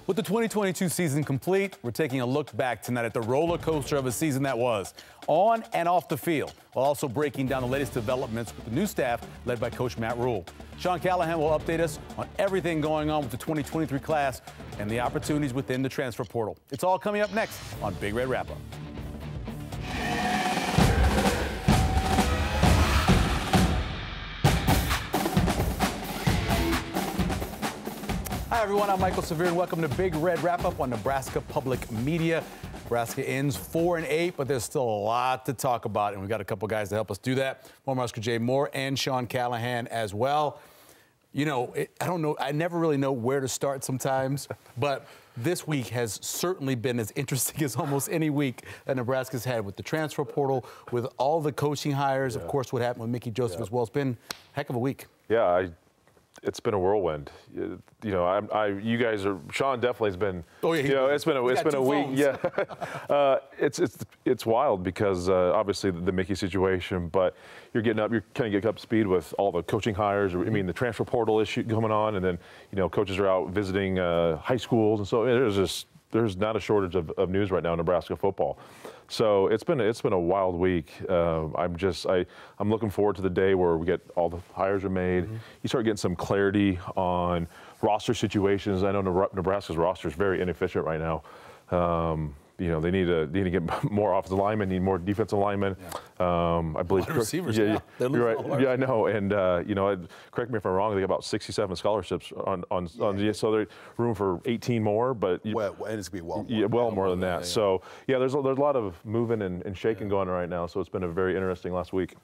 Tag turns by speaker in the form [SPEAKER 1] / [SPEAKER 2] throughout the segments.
[SPEAKER 1] With the 2022 season complete, we're taking a look back tonight at the roller coaster of a season that was, on and off the field, while also breaking down the latest developments with the new staff led by Coach Matt Rhule. Sean Callahan will update us on everything going on with the 2023 class and the opportunities within the transfer portal. It's all coming up next on Big Red Wrap-Up. Hi, everyone. I'm Michael Severe, and welcome to Big Red Wrap-Up on Nebraska Public Media. Nebraska ends 4-8, but there's still a lot to talk about, and we've got a couple guys to help us do that. Former Husker Jay Moore and Sean Callahan as well. You know, I don't know. I never really know where to start sometimes, but this week has certainly been as interesting as almost any week that Nebraska's had with the transfer portal, with all the coaching hires, of course, what happened with Mickey Joseph as well. It's been a heck of a week.
[SPEAKER 2] Yeah, it's been a whirlwind. You know, you guys are. Sean definitely has been. Oh yeah. You know, it's been a week.
[SPEAKER 1] Phones.
[SPEAKER 2] Yeah. It's wild because obviously the Mickey situation, but you're kind of getting up to speed with all the coaching hires. I mean, the transfer portal issue going on, and then coaches are out visiting high schools, and so there's not a shortage of news right now in Nebraska football. So it's been a wild week. I'm looking forward to the day where we get all the hires are made. You start getting some clarity on roster situations. I know Nebraska's roster is very inefficient right now. They need to get more offensive linemen, need more defensive linemen. I believe
[SPEAKER 1] receivers.
[SPEAKER 2] Yeah, you're right. Yeah, I know. And correct me if I'm wrong. They got about 67 scholarships on so there's room for 18 more. But
[SPEAKER 3] and it's gonna be
[SPEAKER 2] well more than that. Yeah. So there's a lot of moving and shaking going on right now. So it's been a very interesting last week.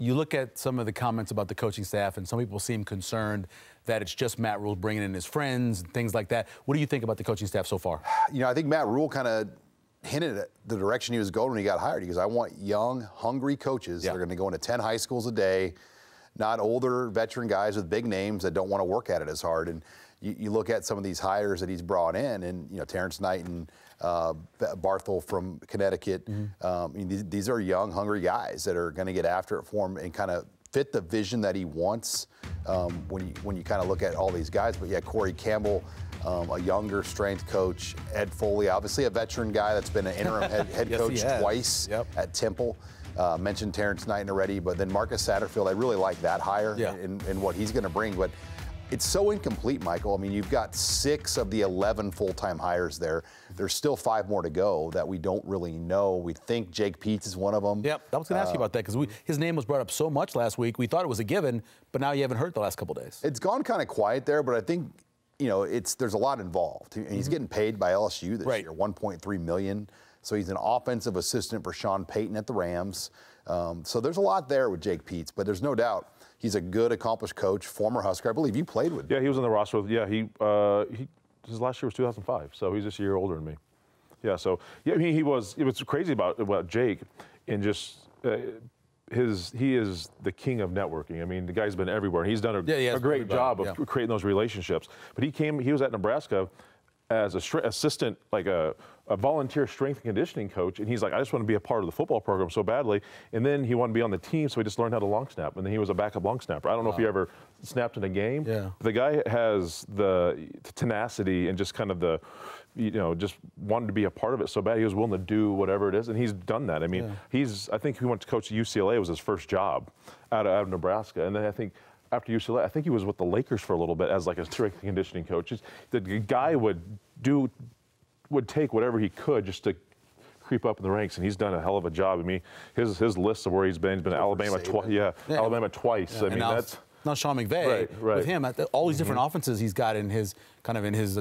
[SPEAKER 1] You look at some of the comments about the coaching staff, and some people seem concerned that it's just Matt Rhule bringing in his friends and things like that. What do you think about the coaching staff so far?
[SPEAKER 3] I think Matt Rhule kind of hinted at the direction he was going when he got hired. He goes, I want young, hungry coaches that are going to go into 10 high schools a day, not older veteran guys with big names that don't want to work at it as hard. And you look at some of these hires that he's brought in, and Terrence Knight and Barthel from Connecticut. These are young, hungry guys that are going to get after it for him and kind of fit the vision that he wants when you kind of look at all these guys. But yeah, Corey Campbell, a younger strength coach. Ed Foley, obviously a veteran guy that's been an interim head coach twice at Temple. Mentioned Terrence Knight already, but then Marcus Satterfield, I really like that hire and what he's going to bring. But it's so incomplete, Michael. I mean, you've got 6 of the 11 full-time hires there. There's still 5 more to go that we don't really know. We think Jake Peetz is one of them.
[SPEAKER 1] Yep, I was going to ask you about that because his name was brought up so much last week. We thought it was a given, but now you haven't heard the last couple of days.
[SPEAKER 3] It's gone kind of quiet there, but I think, there's a lot involved. He's getting paid by LSU this year, $1.3 million. So he's an offensive assistant for Sean Payton at the Rams. So there's a lot there with Jake Peetz, but there's no doubt he's a good, accomplished coach, former Husker. I believe you played with him.
[SPEAKER 2] Yeah, he was on the roster. Yeah, his last year was 2005, so he's just a year older than me. Yeah, so he was. It was crazy about Jake, and just he is the king of networking. I mean, the guy's been everywhere. He's done a great job of creating those relationships. But he was at Nebraska as a assistant, like a volunteer strength and conditioning coach, and he's like, I just want to be a part of the football program so badly. And then he wanted to be on the team, so he just learned how to long snap. And then he was a backup long snapper. I don't know if he ever snapped in a game. Yeah. But the guy has the tenacity and just kind of just wanted to be a part of it so bad. He was willing to do whatever it is, and he's done that. I mean, I think he went to coach at UCLA. It was his first job out of Nebraska. And then I think after UCLA, I think he was with the Lakers for a little bit as like a strength and conditioning coach. The guy would take whatever he could just to creep up in the ranks, and he's done a hell of a job. I mean, his list of where he's been Alabama twice. Alabama twice. Yeah. I mean, that's
[SPEAKER 1] now Sean McVay with him. All these different offenses he's got in his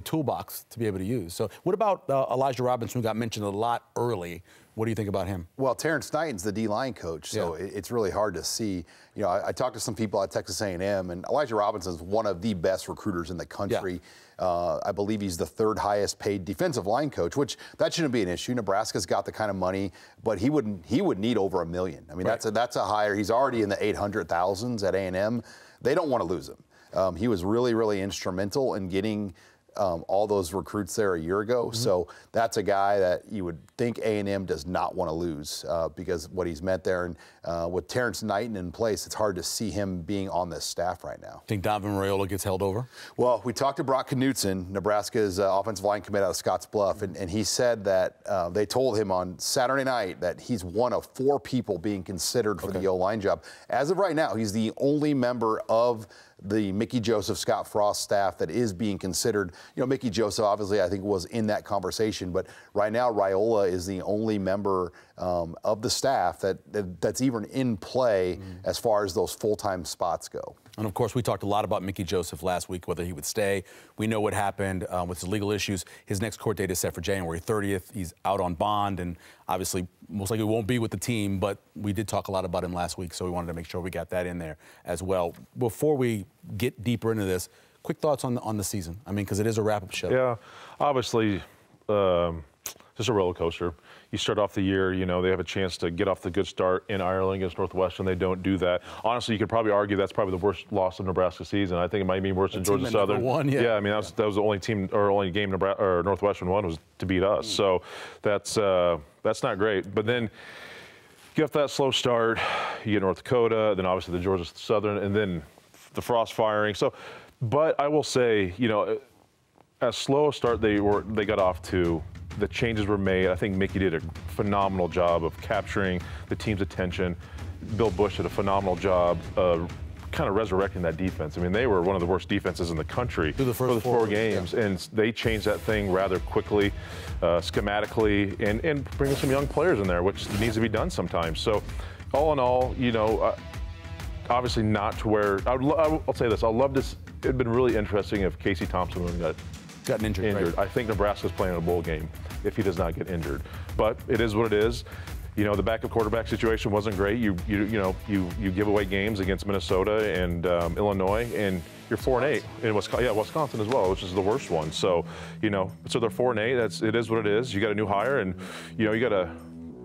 [SPEAKER 1] toolbox to be able to use. So what about Elijah Robinson, who got mentioned a lot early? What do you think about him?
[SPEAKER 3] Well, Terrence Knighton's the D-line coach, so it's really hard to see. I talked to some people at Texas A&M, and Elijah Robinson is one of the best recruiters in the country. I believe he's the 3rd highest paid defensive line coach, which that shouldn't be an issue. Nebraska's got the kind of money, but he would need over $1 million. I mean, that's a hire. He's already in the 800,000s at A&M. They don't want to lose him. He was really, really instrumental in getting all those recruits there a year ago. So that's a guy that you would think A&M does not want to lose because what he's meant there. And with Terrence Knighton in place, it's hard to see him being on this staff right now.
[SPEAKER 1] Think Donovan Raiola gets held over?
[SPEAKER 3] Well, we talked to Brock Knutson, Nebraska's offensive line commit out of Scotts Bluff, and he said that they told him on Saturday night that he's one of 4 people being considered for the O-line job. As of right now, he's the only member of the Mickey Joseph, Scott Frost staff that is being considered. You know, Mickey Joseph obviously I think was in that conversation, but right now Raiola is the only member of the staff that's even in play as far as those full-time spots go.
[SPEAKER 1] And of course, we talked a lot about Mickey Joseph last week, whether he would stay. We know what happened with his legal issues. His next court date is set for January 30th. He's out on bond and obviously most likely won't be with the team, but we did talk a lot about him last week, so we wanted to make sure we got that in there as well. Before we get deeper into this, quick thoughts on the season. I mean, because it is a wrap-up show.
[SPEAKER 2] Yeah, obviously, just a roller coaster. You start off the year, you know, they have a chance to get off the good start in Ireland against Northwestern. They don't do that. Honestly, you could probably argue that's probably the worst loss of Nebraska season. I think it might be worse than Georgia Southern.
[SPEAKER 1] Yeah,
[SPEAKER 2] I mean, that was the only team or only game Northwestern won was to beat us. So that's not great. But then you get that slow start. You get North Dakota, then obviously the Georgia Southern, and then the Frost firing. So, but I will say, you know, as slow a start they got off to. The changes were made. I think Mickey did a phenomenal job of capturing the team's attention. Bill Busch did a phenomenal job of kind of resurrecting that defense. I mean, they were one of the worst defenses in the country
[SPEAKER 1] for the first
[SPEAKER 2] 4 games, and they changed that thing rather quickly, schematically, and bringing some young players in there, which needs to be done sometimes. So, all in all, you know, obviously not to where I'll say this. It'd been really interesting if Casey Thompson would have
[SPEAKER 1] gotten injured. Right.
[SPEAKER 2] I think Nebraska's playing a bowl game if he does not get injured. But it is what it is. You know, the backup quarterback situation wasn't great. You give away games against Minnesota and Illinois, and you're 4-8 in Wisconsin as well, which is the worst one. So, you know, so they're 4-8. It is what it is. You got a new hire, and you know you got to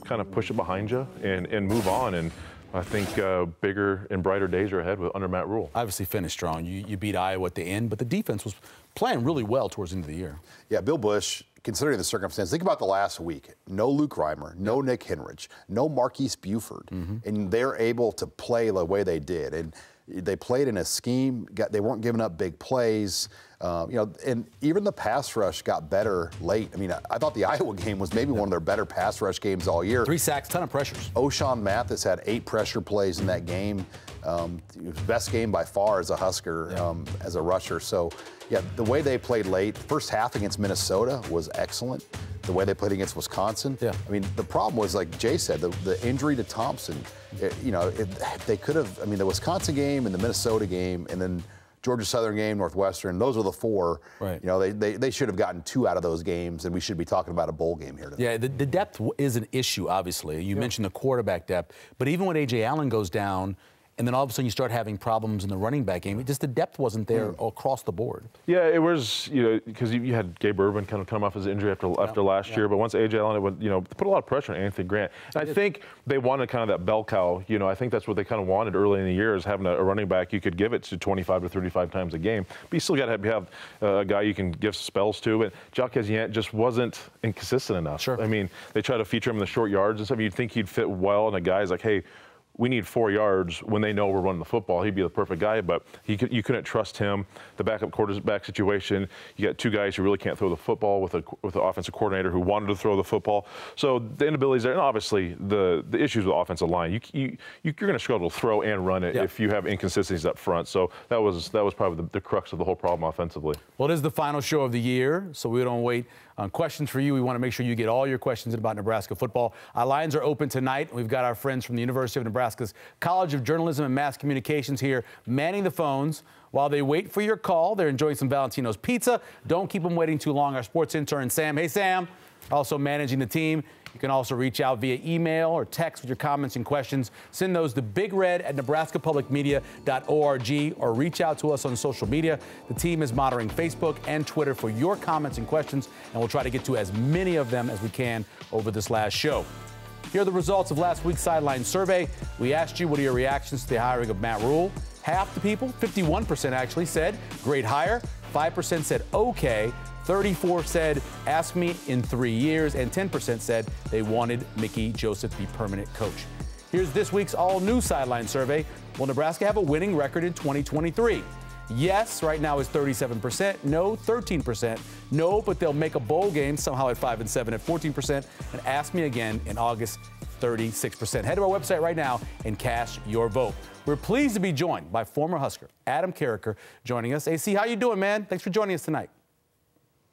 [SPEAKER 2] kind of push it behind you and move on. And I think bigger and brighter days are ahead under Matt Rhule.
[SPEAKER 1] Obviously finished strong. You beat Iowa at the end, but the defense was playing really well towards the end of the year.
[SPEAKER 3] Yeah, Bill Busch, considering the circumstance, think about the last week. No Luke Reimer, no Nick Henrich, no Marquise Buford, and they're able to play the way they did. And they played in a scheme. They weren't giving up big plays. You know, and even the pass rush got better late. I mean, I thought the Iowa game was maybe one of their better pass rush games all year.
[SPEAKER 1] 3 sacks, ton of pressures.
[SPEAKER 3] O'Shawn Mathis had 8 pressure plays in that game. Best game by far as a Husker, as a rusher. So, yeah, the way they played late, first half against Minnesota was excellent. The way they played against Wisconsin. Yeah. I mean, the problem was, like Jay said, the injury to Thompson. They could have, I mean, the Wisconsin game and the Minnesota game and then Georgia Southern game, Northwestern, those are the 4. Right. You know, they should have gotten 2 out of those games, and we should be talking about a bowl game here today.
[SPEAKER 1] Yeah, the depth is an issue, obviously. You mentioned the quarterback depth, but even when A.J. Allen goes down, and then all of a sudden you start having problems in the running back game. Just the depth wasn't there across the board.
[SPEAKER 2] Yeah, it was, you know, because you had Gabe Ervin kind of come off his injury after last year, but once A.J. Allen, it would, you know, put a lot of pressure on Anthony Grant. And I think they wanted kind of that bell cow. You know, I think that's what they kind of wanted early in the year is having a running back you could give it to 25 to 35 times a game. But you still got to have a guy you can give spells to. And Jacques Yant just wasn't inconsistent enough.
[SPEAKER 1] Sure.
[SPEAKER 2] I mean, they try to feature him in the short yards and stuff. You'd think he'd fit well, and a guy's like, hey, we need 4 yards when they know we're running the football. He'd be the perfect guy, but you couldn't trust him. The backup quarterback situation, you got 2 guys who really can't throw the football with an offensive coordinator who wanted to throw the football. So the inabilities there, and obviously the issues with the offensive line. You're going to struggle to throw and run it if you have inconsistencies up front. So that was probably the crux of the whole problem offensively.
[SPEAKER 1] Well, it is the final show of the year, so we don't wait on questions for you. We want to make sure you get all your questions about Nebraska football. Our lines are open tonight. We've got our friends from the University of Nebraska's College of Journalism and Mass Communications here manning the phones while they wait for your call. They're enjoying some Valentino's pizza. Don't keep them waiting too long. Our sports intern, Sam. Hey, Sam. Also managing the team. You can also reach out via email or text with your comments and questions. Send those to bigred@nebraskapublicmedia.org or reach out to us on social media. The team is monitoring Facebook and Twitter for your comments and questions, and we'll try to get to as many of them as we can over this last show. Here are the results of last week's sideline survey. We asked you, what are your reactions to the hiring of Matt Rhule? Half the people, 51% actually, said great hire. 5% said okay, 34% said ask me in 3 years, and 10% said they wanted Mickey Joseph to be permanent coach. Here's this week's all-new sideline survey. Will Nebraska have a winning record in 2023? Yes, right now is 37%. No, 13%. No, but they'll make a bowl game somehow at 5-7 at 14%. And ask me again in August, 36%. Head to our website right now and cast your vote. We're pleased to be joined by former Husker Adam Carriker joining us. AC, how you doing, man? Thanks for joining us tonight.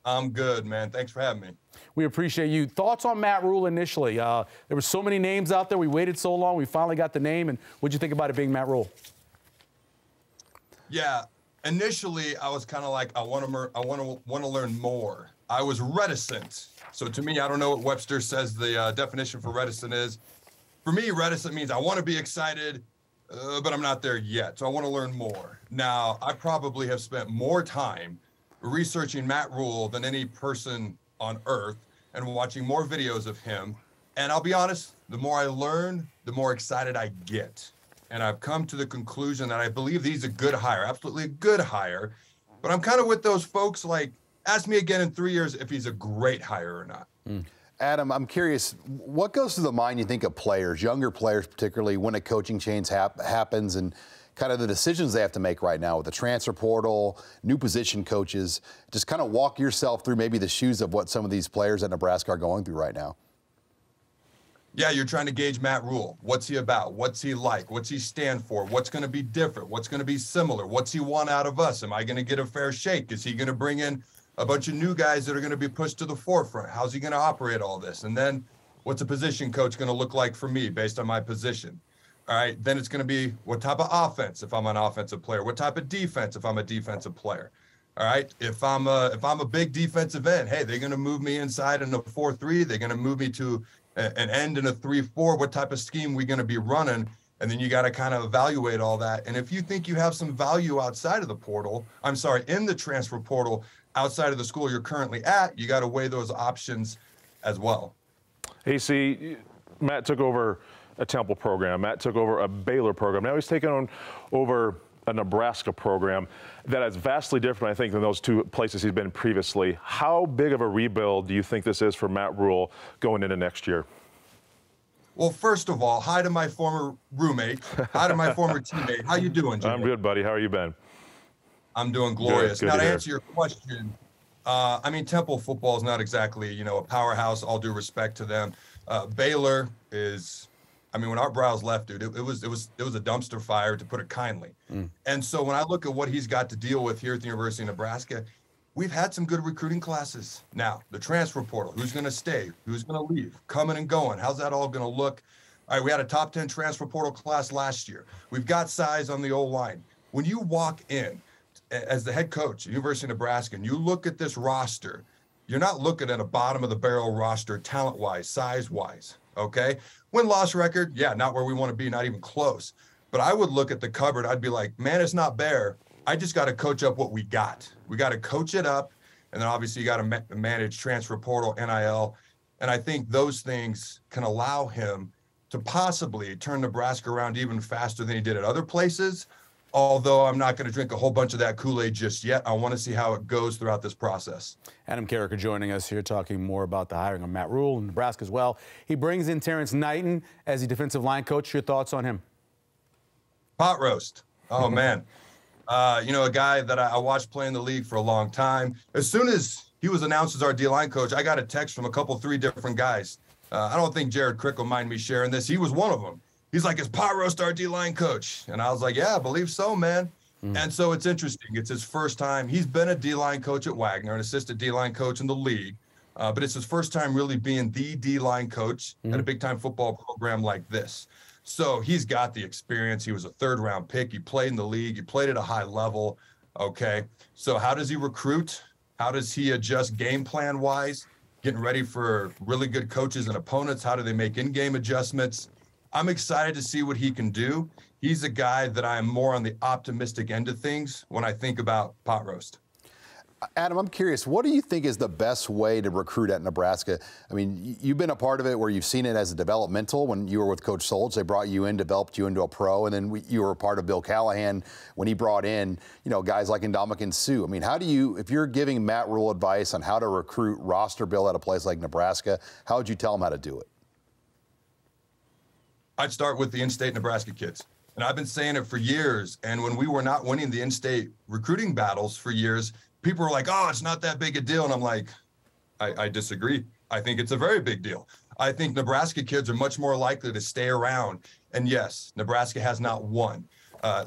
[SPEAKER 4] I'm good, man. Thanks for having me.
[SPEAKER 1] We appreciate you. Thoughts on Matt Rhule initially? There were so many names out there. We waited so long. We finally got the name. And what'd you think about it being Matt Rhule?
[SPEAKER 4] Yeah, initially I was kind of like, I want to learn more. I was reticent. So to me, I don't know what Webster says the definition for reticent is. For me, reticent means I want to be excited, but I'm not there yet. So I want to learn more. Now, I probably have spent more time researching Matt Rhule than any person on earth and watching more videos of him. And I'll be honest, the more I learn, the more excited I get. And I've come to the conclusion that I believe he's a good hire, absolutely a good hire. But I'm kind of with those folks like, ask me again in 3 years if he's a great hire or not.
[SPEAKER 3] Adam, I'm curious, what goes through the mind, you think, of players, younger players particularly, when a coaching change happens and kind of the decisions they have to make right now with the transfer portal, new position coaches? Just kind of walk yourself through maybe the shoes of what some of these players at Nebraska are going through right now.
[SPEAKER 4] Yeah, you're trying to gauge Matt Rhule. What's he about? What's he like? What's he stand for? What's going to be different? What's going to be similar? What's he want out of us? Am I going to get a fair shake? Is he going to bring in a bunch of new guys that are going to be pushed to the forefront? How's he going to operate all this? And then what's a position coach going to look like for me based on my position? All right, then it's going to be what type of offense if I'm an offensive player, what type of defense if I'm a defensive player. All right, if I'm a big defensive end, hey, they're going to move me inside in a 4-3. They're going to move me to an end in a 3-4. What type of scheme we going to be running? And then you got to kind of evaluate all that. And if you think you have some value outside of the portal, in the transfer portal, outside of the school you're currently at, you got to weigh those options as well.
[SPEAKER 2] AC, Matt took over a Temple program. Matt took over a Baylor program. Now he's taken over a Nebraska program that is vastly different, I think, than those two places he's been previously. How big of a rebuild do you think this is for Matt Rhule going into next year?
[SPEAKER 4] Well, first of all, hi to my former roommate, hi to my former teammate. How you doing, Jimmy?
[SPEAKER 2] I'm good, buddy. How are you been?
[SPEAKER 4] I'm doing glorious.
[SPEAKER 2] Good
[SPEAKER 4] now,
[SPEAKER 2] to
[SPEAKER 4] to
[SPEAKER 2] hear.
[SPEAKER 4] answer your question, Temple football is not exactly, a powerhouse, all due respect to them. Baylor is, when Art Briles left, dude, it was a dumpster fire, to put it kindly. And so when I look at what he's got to deal with here at the University of Nebraska, we've had some good recruiting classes. Now, the transfer portal, who's going to stay, who's going to leave, coming and going, how's that all going to look? All right, we had a top 10 transfer portal class last year. We've got size on the O-line. When you walk in as the head coach at University of Nebraska and you look at this roster, you're not looking at a bottom of the barrel roster talent-wise, size-wise, okay? Win-loss record, yeah, not where we want to be, not even close. But I would look at the cupboard, I'd be like, man, it's not bare. I just got to coach up what we got. We got to coach it up, and then obviously you got to manage transfer portal, NIL, and I think those things can allow him to possibly turn Nebraska around even faster than he did at other places, although I'm not going to drink a whole bunch of that Kool-Aid just yet. I want to see how it goes throughout this process.
[SPEAKER 1] Adam Carriker joining us here talking more about the hiring of Matt Rhule in Nebraska as well. He brings in Terrence Knighton as the defensive line coach. Your thoughts on him?
[SPEAKER 4] Pot roast. Oh, man. A guy that I watched play in the league for a long time. As soon as he was announced as our D-line coach, I got a text from three different guys. I don't think Jared Crick will mind me sharing this. He was one of them. He's like, is Pot Roast our D-line coach? And I was like, yeah, I believe so, man. And so it's interesting. It's his first time. He's been a D-line coach at Wagner, an assistant D-line coach in the league. But it's his first time really being the D-line coach at a big-time football program like this. So he's got the experience. He was a third-round pick. He played in the league. He played at a high level. Okay. So how does he recruit? How does he adjust game plan-wise? Getting ready for really good coaches and opponents. How do they make in-game adjustments? I'm excited to see what he can do. He's a guy that I'm more on the optimistic end of things when I think about Pot Roast.
[SPEAKER 3] Adam, I'm curious, what do you think is the best way to recruit at Nebraska? I mean, you've been a part of it where you've seen it as a developmental. When you were with Coach Solz, they brought you in, developed you into a pro, and then you were a part of Bill Callahan when he brought in, guys like Ndamukong Suh. I mean, how do you, if you're giving Matt Rhule advice on how to recruit, roster build at a place like Nebraska, how would you tell him how to do it?
[SPEAKER 4] I'd start with the in-state Nebraska kids. And I've been saying it for years. And when we were not winning the in-state recruiting battles for years, people were like, oh, it's not that big a deal. And I'm like, I disagree. I think it's a very big deal. I think Nebraska kids are much more likely to stay around. And yes, Nebraska has not won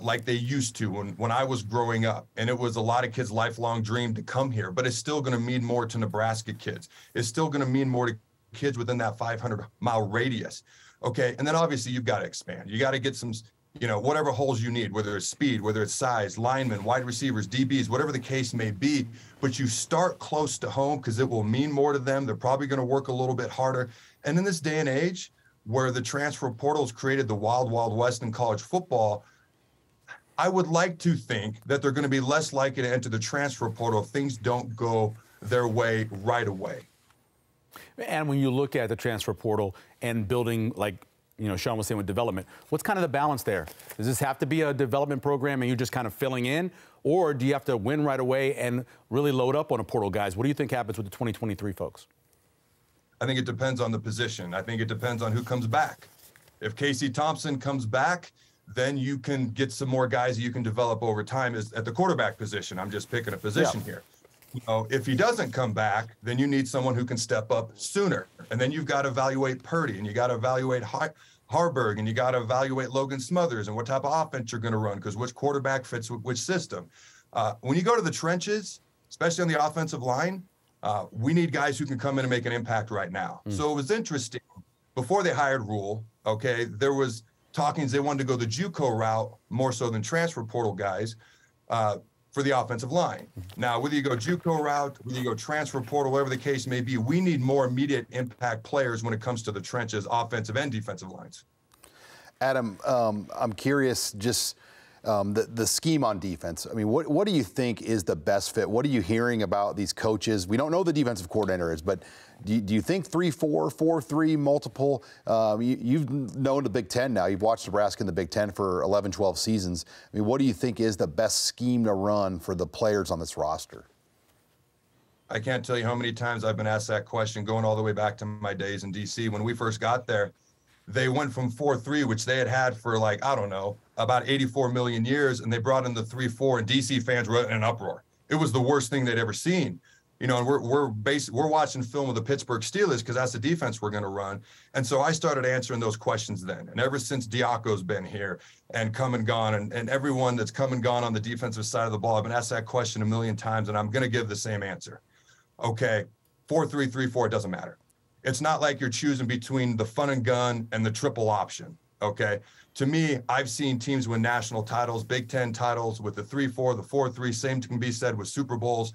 [SPEAKER 4] like they used to when I was growing up. And it was a lot of kids' lifelong dream to come here. But it's still going to mean more to Nebraska kids. It's still going to mean more to kids within that 500-mile radius. Okay, and then obviously you've got to expand. You got to get some, whatever holes you need, whether it's speed, whether it's size, linemen, wide receivers, DBs, whatever the case may be. But you start close to home because it will mean more to them. They're probably going to work a little bit harder. And in this day and age where the transfer portals created the wild, wild west in college football, I would like to think that they're going to be less likely to enter the transfer portal if things don't go their way right away.
[SPEAKER 1] And when you look at the transfer portal and building, like, Sean was saying with development, what's kind of the balance there? Does this have to be a development program and you're just kind of filling in? Or do you have to win right away and really load up on a portal, guys? What do you think happens with the 2023 folks?
[SPEAKER 4] I think it depends on the position. I think it depends on who comes back. If Casey Thompson comes back, then you can get some more guys you can develop over time at the quarterback position. I'm just picking a position here. If he doesn't come back, then you need someone who can step up sooner. And then you've got to evaluate Purdy, and you got to evaluate Harburg, and you got to evaluate Logan Smothers and what type of offense you're going to run, because which quarterback fits which system. When you go to the trenches, especially on the offensive line, we need guys who can come in and make an impact right now. So it was interesting. Before they hired Rhule, okay, there was talkings they wanted to go the JUCO route more so than transfer portal guys. For the offensive line. Now, whether you go JUCO route, whether you go transfer portal, whatever the case may be, we need more immediate impact players when it comes to the trenches, offensive and defensive lines.
[SPEAKER 3] Adam, I'm curious, just the scheme on defense. I mean, what do you think is the best fit? What are you hearing about these coaches? We don't know who the defensive coordinator is, but do you think 3-4, 4-3, multiple? You've known the Big Ten now. You've watched Nebraska in the Big Ten for 11, 12 seasons. I mean, what do you think is the best scheme to run for the players on this roster?
[SPEAKER 4] I can't tell you how many times I've been asked that question going all the way back to my days in D.C. When we first got there, they went from 4-3, which they had for about 84 million years, and they brought in the 3-4, and D.C. fans were in an uproar. It was the worst thing they'd ever seen. And we're watching film of the Pittsburgh Steelers because that's the defense we're going to run. And so I started answering those questions then. And ever since Diaco's been here and come and gone, and everyone that's come and gone on the defensive side of the ball, I've been asked that question a million times, and I'm going to give the same answer. Okay, 4-3, 3-4, it doesn't matter. It's not like you're choosing between the fun and gun and the triple option, okay? To me, I've seen teams win national titles, Big Ten titles with the 3-4, the 4-3, same can be said with Super Bowls,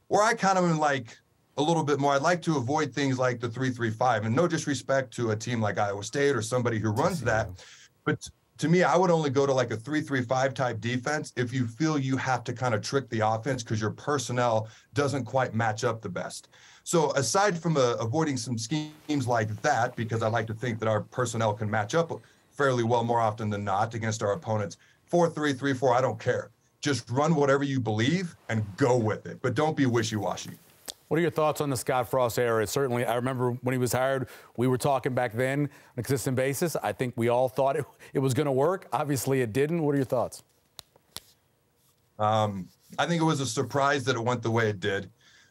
[SPEAKER 4] where I kind of am like a little bit more. I'd like to avoid things like the 3-3-5, and no disrespect to a team like Iowa State or somebody who runs that, but to me, I would only go to like a 3-3-5 type defense if you feel you have to kind of trick the offense because your personnel doesn't quite match up the best. So aside from avoiding some schemes like that, because I like to think that our personnel can match up fairly well more often than not against our opponents, 4-3, 3-4, I don't care. Just run whatever you believe and go with it, but don't be wishy-washy.
[SPEAKER 1] What are your thoughts on the Scott Frost era? Certainly, I remember when he was hired, we were talking back then on a consistent basis. I think we all thought it was going to work. Obviously, it didn't. What are your thoughts?
[SPEAKER 4] I think it was a surprise that it went the way it did.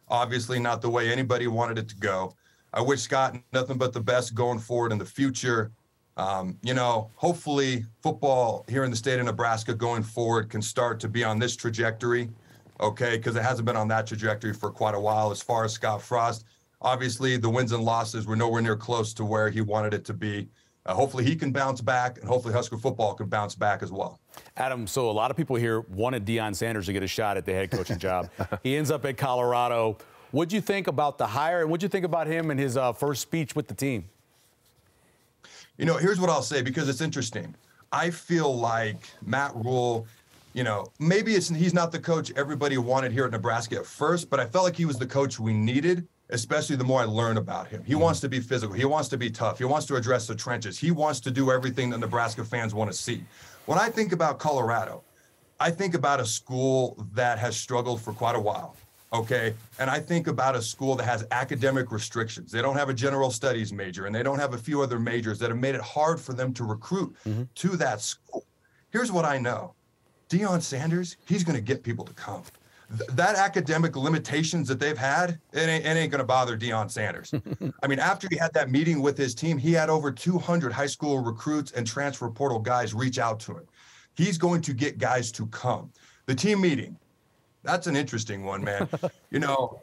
[SPEAKER 4] Obviously, not the way anybody wanted it to go. I wish Scott nothing but the best going forward in the future. Hopefully football here in the state of Nebraska going forward can start to be on this trajectory, okay, because it hasn't been on that trajectory for quite a while as far as Scott Frost. Obviously, the wins and losses were nowhere near close to where he wanted it to be. Hopefully he can bounce back, and hopefully Husker football can bounce back as well.
[SPEAKER 1] Adam, so a lot of people here wanted Deion Sanders to get a shot at the head coaching job. He ends up at Colorado. What'd you think about the hire, and what'd you think about him and his first speech with the team?
[SPEAKER 4] Here's what I'll say, because it's interesting. I feel like Matt Rhule you know, maybe he's not the coach everybody wanted here at Nebraska at first, but I felt like he was the coach we needed, especially the more I learn about him. He wants to be physical. He wants to be tough. He wants to address the trenches. He wants to do everything that Nebraska fans want to see. When I think about Colorado, I think about a school that has struggled for quite a while. Okay. And I think about a school that has academic restrictions. They don't have a general studies major, and they don't have a few other majors that have made it hard for them to recruit to that school. Here's what I know. Deion Sanders, he's going to get people to come. That academic limitations that they've had, it ain't going to bother Deion Sanders. I mean, after he had that meeting with his team, he had over 200 high school recruits and transfer portal guys reach out to him. He's going to get guys to come. The team meeting, that's an interesting one, man. You know,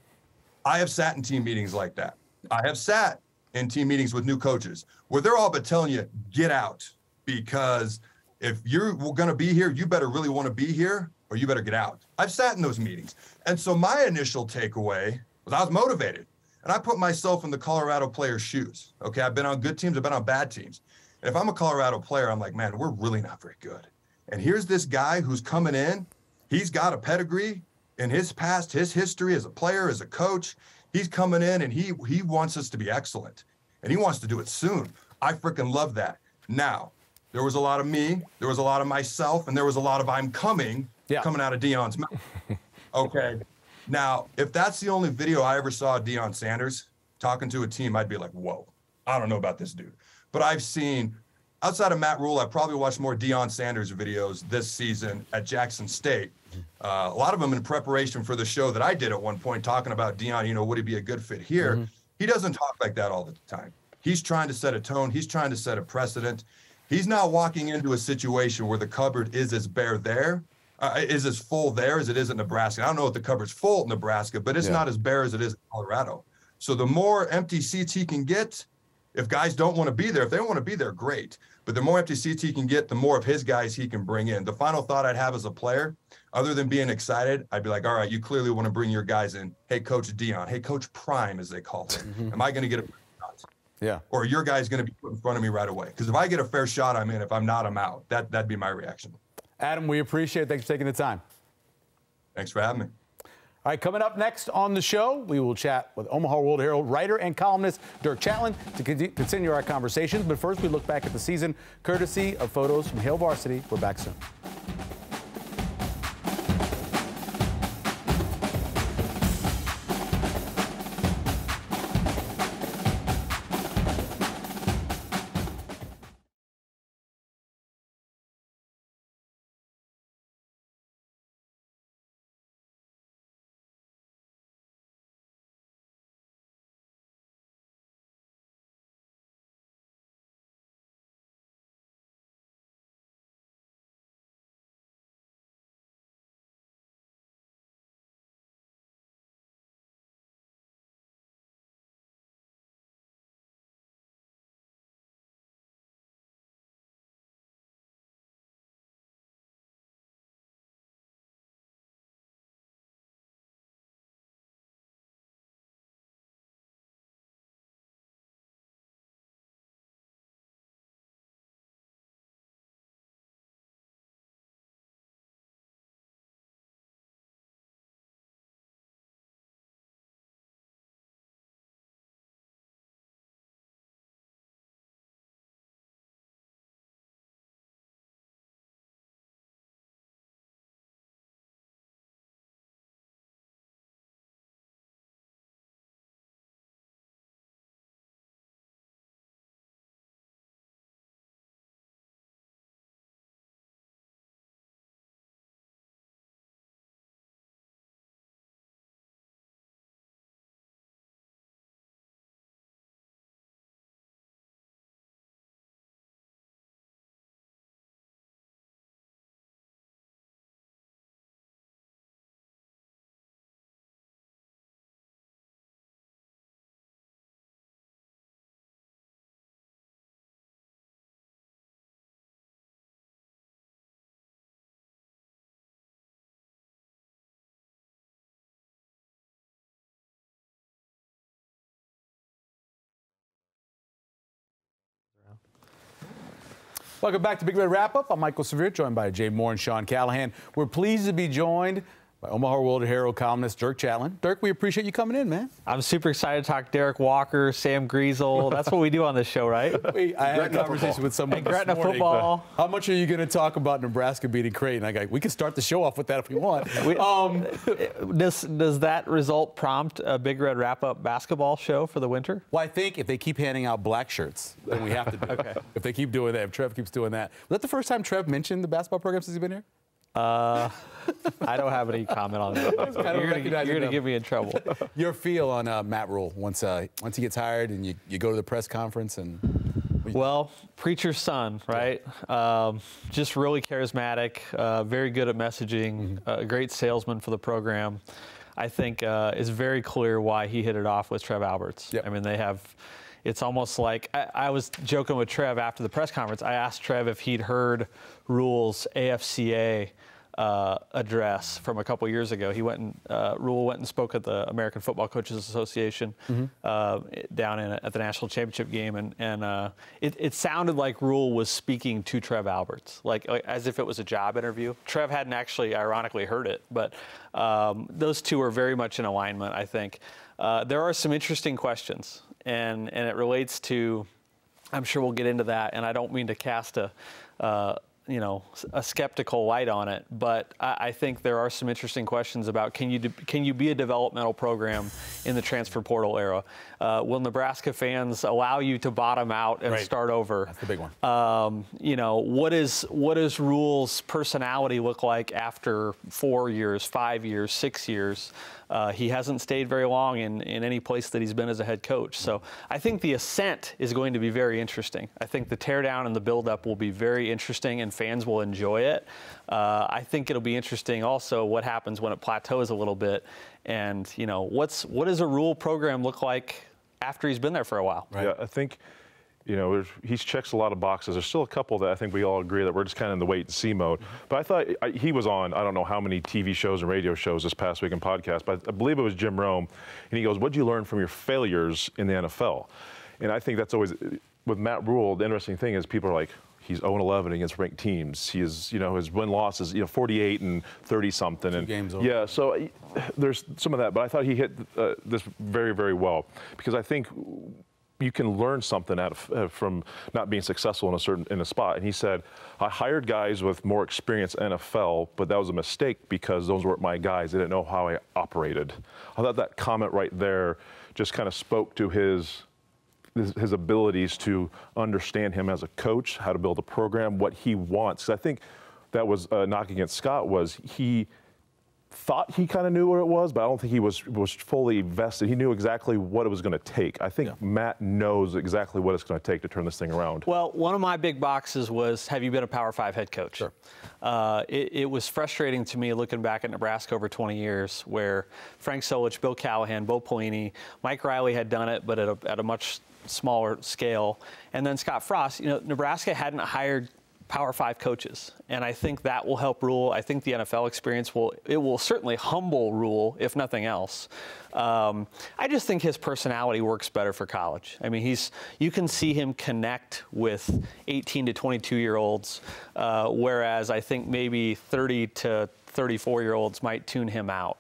[SPEAKER 4] I have sat in team meetings like that. I have sat in team meetings with new coaches where they're all but telling you, get out, because if you're going to be here, you better really want to be here, or you better get out. I've sat in those meetings. And so my initial takeaway was I was motivated. And I put myself in the Colorado players' shoes. Okay, I've been on good teams, I've been on bad teams. And if I'm a Colorado player, I'm like, man, we're really not very good. And here's this guy who's coming in. He's got a pedigree in his past, his history as a player, as a coach. He's coming in and he wants us to be excellent. And he wants to do it soon. I freaking love that. Now, there was a lot of me, there was a lot of myself, and there was a lot of I'm coming out of Deion's mouth. Okay. Now, if that's the only video I ever saw of Deion Sanders talking to a team, I'd be like, whoa, I don't know about this dude. But I've seen, outside of Matt Rule, I probably watched more Deion Sanders videos this season at Jackson State. A lot of them in preparation for the show that I did at one point, talking about Deion, you know, would he be a good fit here? He doesn't talk like that all the time. He's trying to set a tone. He's trying to set a precedent. He's not walking into a situation where the cupboard is as bare there, is as full there as it is in Nebraska. I don't know if the cupboard's full in Nebraska, but it's not as bare as it is in Colorado. So the more empty seats he can get, if guys don't want to be there, if they don't want to be there, great. But the more empty seats he can get, the more of his guys he can bring in. The final thought I'd have as a player, other than being excited, I'd be like, all right, you clearly want to bring your guys in. Hey, Coach Deion. Hey, Coach Prime, as they call him. Am I going to get a shot?
[SPEAKER 1] Yeah.
[SPEAKER 4] Or your guy's going to be put in front of me right away? Because if I get a fair shot, I'm in. If I'm not, I'm out. That'd be my reaction.
[SPEAKER 1] Adam, we appreciate it. Thanks for taking the time.
[SPEAKER 4] Thanks for having me.
[SPEAKER 1] All right, coming up next on the show, we will chat with Omaha World Herald writer and columnist Dirk Chatelain to continue our conversations. But first, we look back at the season, courtesy of photos from Hail Varsity. We're back soon. Welcome back to Big Red Wrap-Up. I'm Michael Severe, joined by Jay Moore and Sean Callahan. We're pleased to be joined by Omaha World Herald columnist Dirk Chatelain. Dirk, we appreciate you coming in, man.
[SPEAKER 5] I'm super excited to talk Derek Walker, Sam Griesel. That's what we do on this show, right?
[SPEAKER 1] I had a conversation with someone this morning.
[SPEAKER 5] Football.
[SPEAKER 1] How much are you going to talk about Nebraska beating Creighton? I go, we can start the show off with that if we want.
[SPEAKER 5] Does that result prompt a Big Red Wrap-Up basketball show for the winter?
[SPEAKER 1] Well, I think if they keep handing out black shirts, then we have to do it. If they keep doing that, if Trev keeps doing that. Was that the first time Trev mentioned the basketball program since he's been here?
[SPEAKER 5] I don't have any comment on that. You're going to get me in trouble.
[SPEAKER 1] Your feel on Matt Rhule once he gets hired and you go to the press conference and.
[SPEAKER 5] Well, preacher's son, right? Just really charismatic, very good at messaging, a great salesman for the program. I think it's very clear why he hit it off with Trev Alberts.
[SPEAKER 1] Yep.
[SPEAKER 5] I mean, it's almost like, I was joking with Trev after the press conference. I asked Trev if he'd heard Rhule's AFCA address from a couple years ago. Rhule went and spoke at the American Football Coaches Association down at the national championship game, and it sounded like Rhule was speaking to Trev Alberts, like as if it was a job interview. Trev hadn't actually, ironically, heard it, but those two are very much in alignment, I think. There are some interesting questions, and it relates to, I'm sure we'll get into that, and I don't mean to cast a skeptical light on it, but I think there are some interesting questions about can you be a developmental program in the transfer portal era? Will Nebraska fans allow you to bottom out and start over?
[SPEAKER 1] That's the big one.
[SPEAKER 5] What does Rhule's personality look like after 4 years, 5 years, 6 years? He hasn't stayed very long in any place that he's been as a head coach. So I think the ascent is going to be very interesting. I think the teardown and the buildup will be very interesting, and fans will enjoy it. I think it'll be interesting also what happens when it plateaus a little bit. And, what does a Rhule program look like after he's been there for a while?
[SPEAKER 2] Right. Yeah, I think, he checks a lot of boxes. There's still a couple that I think we all agree that we're just kind of in the wait-and-see mode. But I thought he was on, I don't know how many TV shows and radio shows this past week and podcasts, but I believe it was Jim Rome. And he goes, what'd you learn from your failures in the NFL? And I think that's always, with Matt Rhule, the interesting thing is people are like, he's 0-11 against ranked teams. He is, his win-loss is, 48 and 30-something. And
[SPEAKER 1] games over.
[SPEAKER 2] Yeah, so there's some of that. But I thought he hit this very, very well, because I think you can learn something from not being successful in a spot. And he said, I hired guys with more experience in NFL, but that was a mistake because those weren't my guys. They didn't know how I operated. I thought that comment right there just kind of spoke to his abilities to understand him as a coach, how to build a program, what he wants. 'Cause I think that was a knock against Scott, was he thought he kind of knew what it was, but I don't think he was fully vested. He knew exactly what it was going to take. I think Matt knows exactly what it's going to take to turn this thing around.
[SPEAKER 5] Well, one of my big boxes was, have you been a Power 5 head coach?
[SPEAKER 1] Sure.
[SPEAKER 5] It was frustrating to me looking back at Nebraska over 20 years, where Frank Solich, Bill Callahan, Bo Pelini, Mike Riley had done it, but at a much smaller scale. And then Scott Frost, Nebraska hadn't hired Power 5 coaches, and I think that will help Rhule. I think the NFL experience will certainly humble Rhule, if nothing else. I just think his personality works better for college. I mean, you can see him connect with 18 to 22-year-olds, whereas I think maybe 30 to 34-year-olds might tune him out.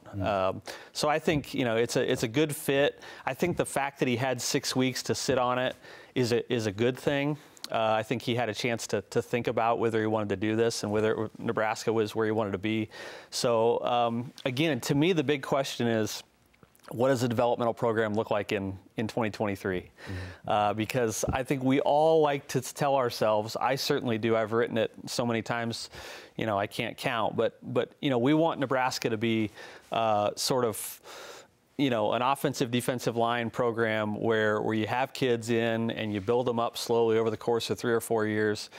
[SPEAKER 5] So I think it's a good fit. I think the fact that he had 6 weeks to sit on it is a good thing. I think he had a chance to think about whether he wanted to do this and whether Nebraska was where he wanted to be. So again, to me, the big question is, what does a developmental program look like in 2023? Because I think we all like to tell ourselves, I certainly do, I've written it so many times, I can't count, but we want Nebraska to be sort of an offensive defensive line program where you have kids in and you build them up slowly over the course of 3 or 4 years.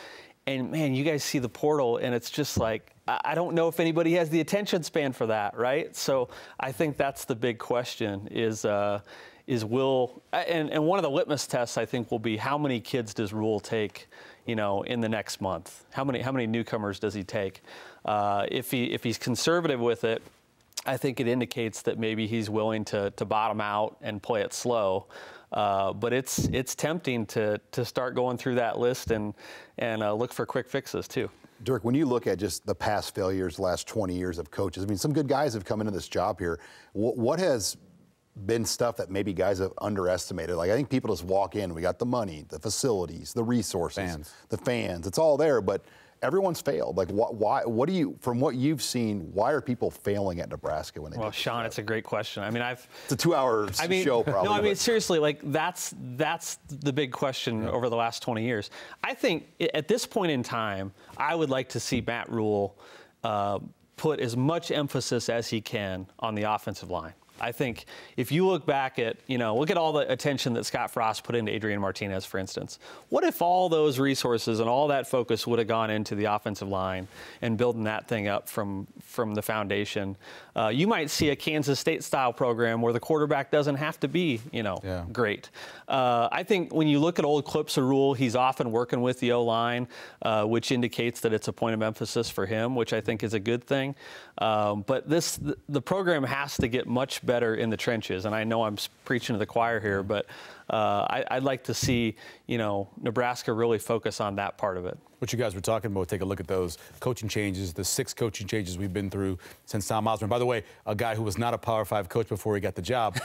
[SPEAKER 5] And man, you guys see the portal and it's just like, I don't know if anybody has the attention span for that, right? So I think that's the big question is will, and one of the litmus tests I think will be, how many kids does Rhule take, in the next month? How many newcomers does he take? If he's conservative with it, I think it indicates that maybe he's willing to bottom out and play it slow. But it's tempting to start going through that list and look for quick fixes too.
[SPEAKER 3] Dirk, when you look at just the past failures, the last 20 years of coaches, I mean, some good guys have come into this job here. What has been stuff that maybe guys have underestimated? Like, I think people just walk in, we got the money, the facilities, the resources, the fans, it's all there, but everyone's failed. Like, what do you, from what you've seen, why are people failing at Nebraska when they
[SPEAKER 5] Well, Sean, it's a great question. I mean, it's
[SPEAKER 3] a 2-hour show probably.
[SPEAKER 5] No, I mean, seriously, like that's the big question over the last 20 years. I think at this point in time, I would like to see Matt Rhule put as much emphasis as he can on the offensive line. I think if you look back at, look at all the attention that Scott Frost put into Adrian Martinez, for instance. What if all those resources and all that focus would have gone into the offensive line and building that thing up from the foundation? You might see a Kansas State-style program where the quarterback doesn't have to be, great. I think when you look at old clips of Rhule, he's often working with the O-line, which indicates that it's a point of emphasis for him, which I think is a good thing. But the program has to get much better in the trenches, and I know I'm preaching to the choir here, but I'd like to see, Nebraska really focus on that part of it.
[SPEAKER 1] What you guys were talking about, take a look at those coaching changes, the 6 coaching changes we've been through since Tom Osborne. By the way, a guy who was not a Power 5 coach before he got the job.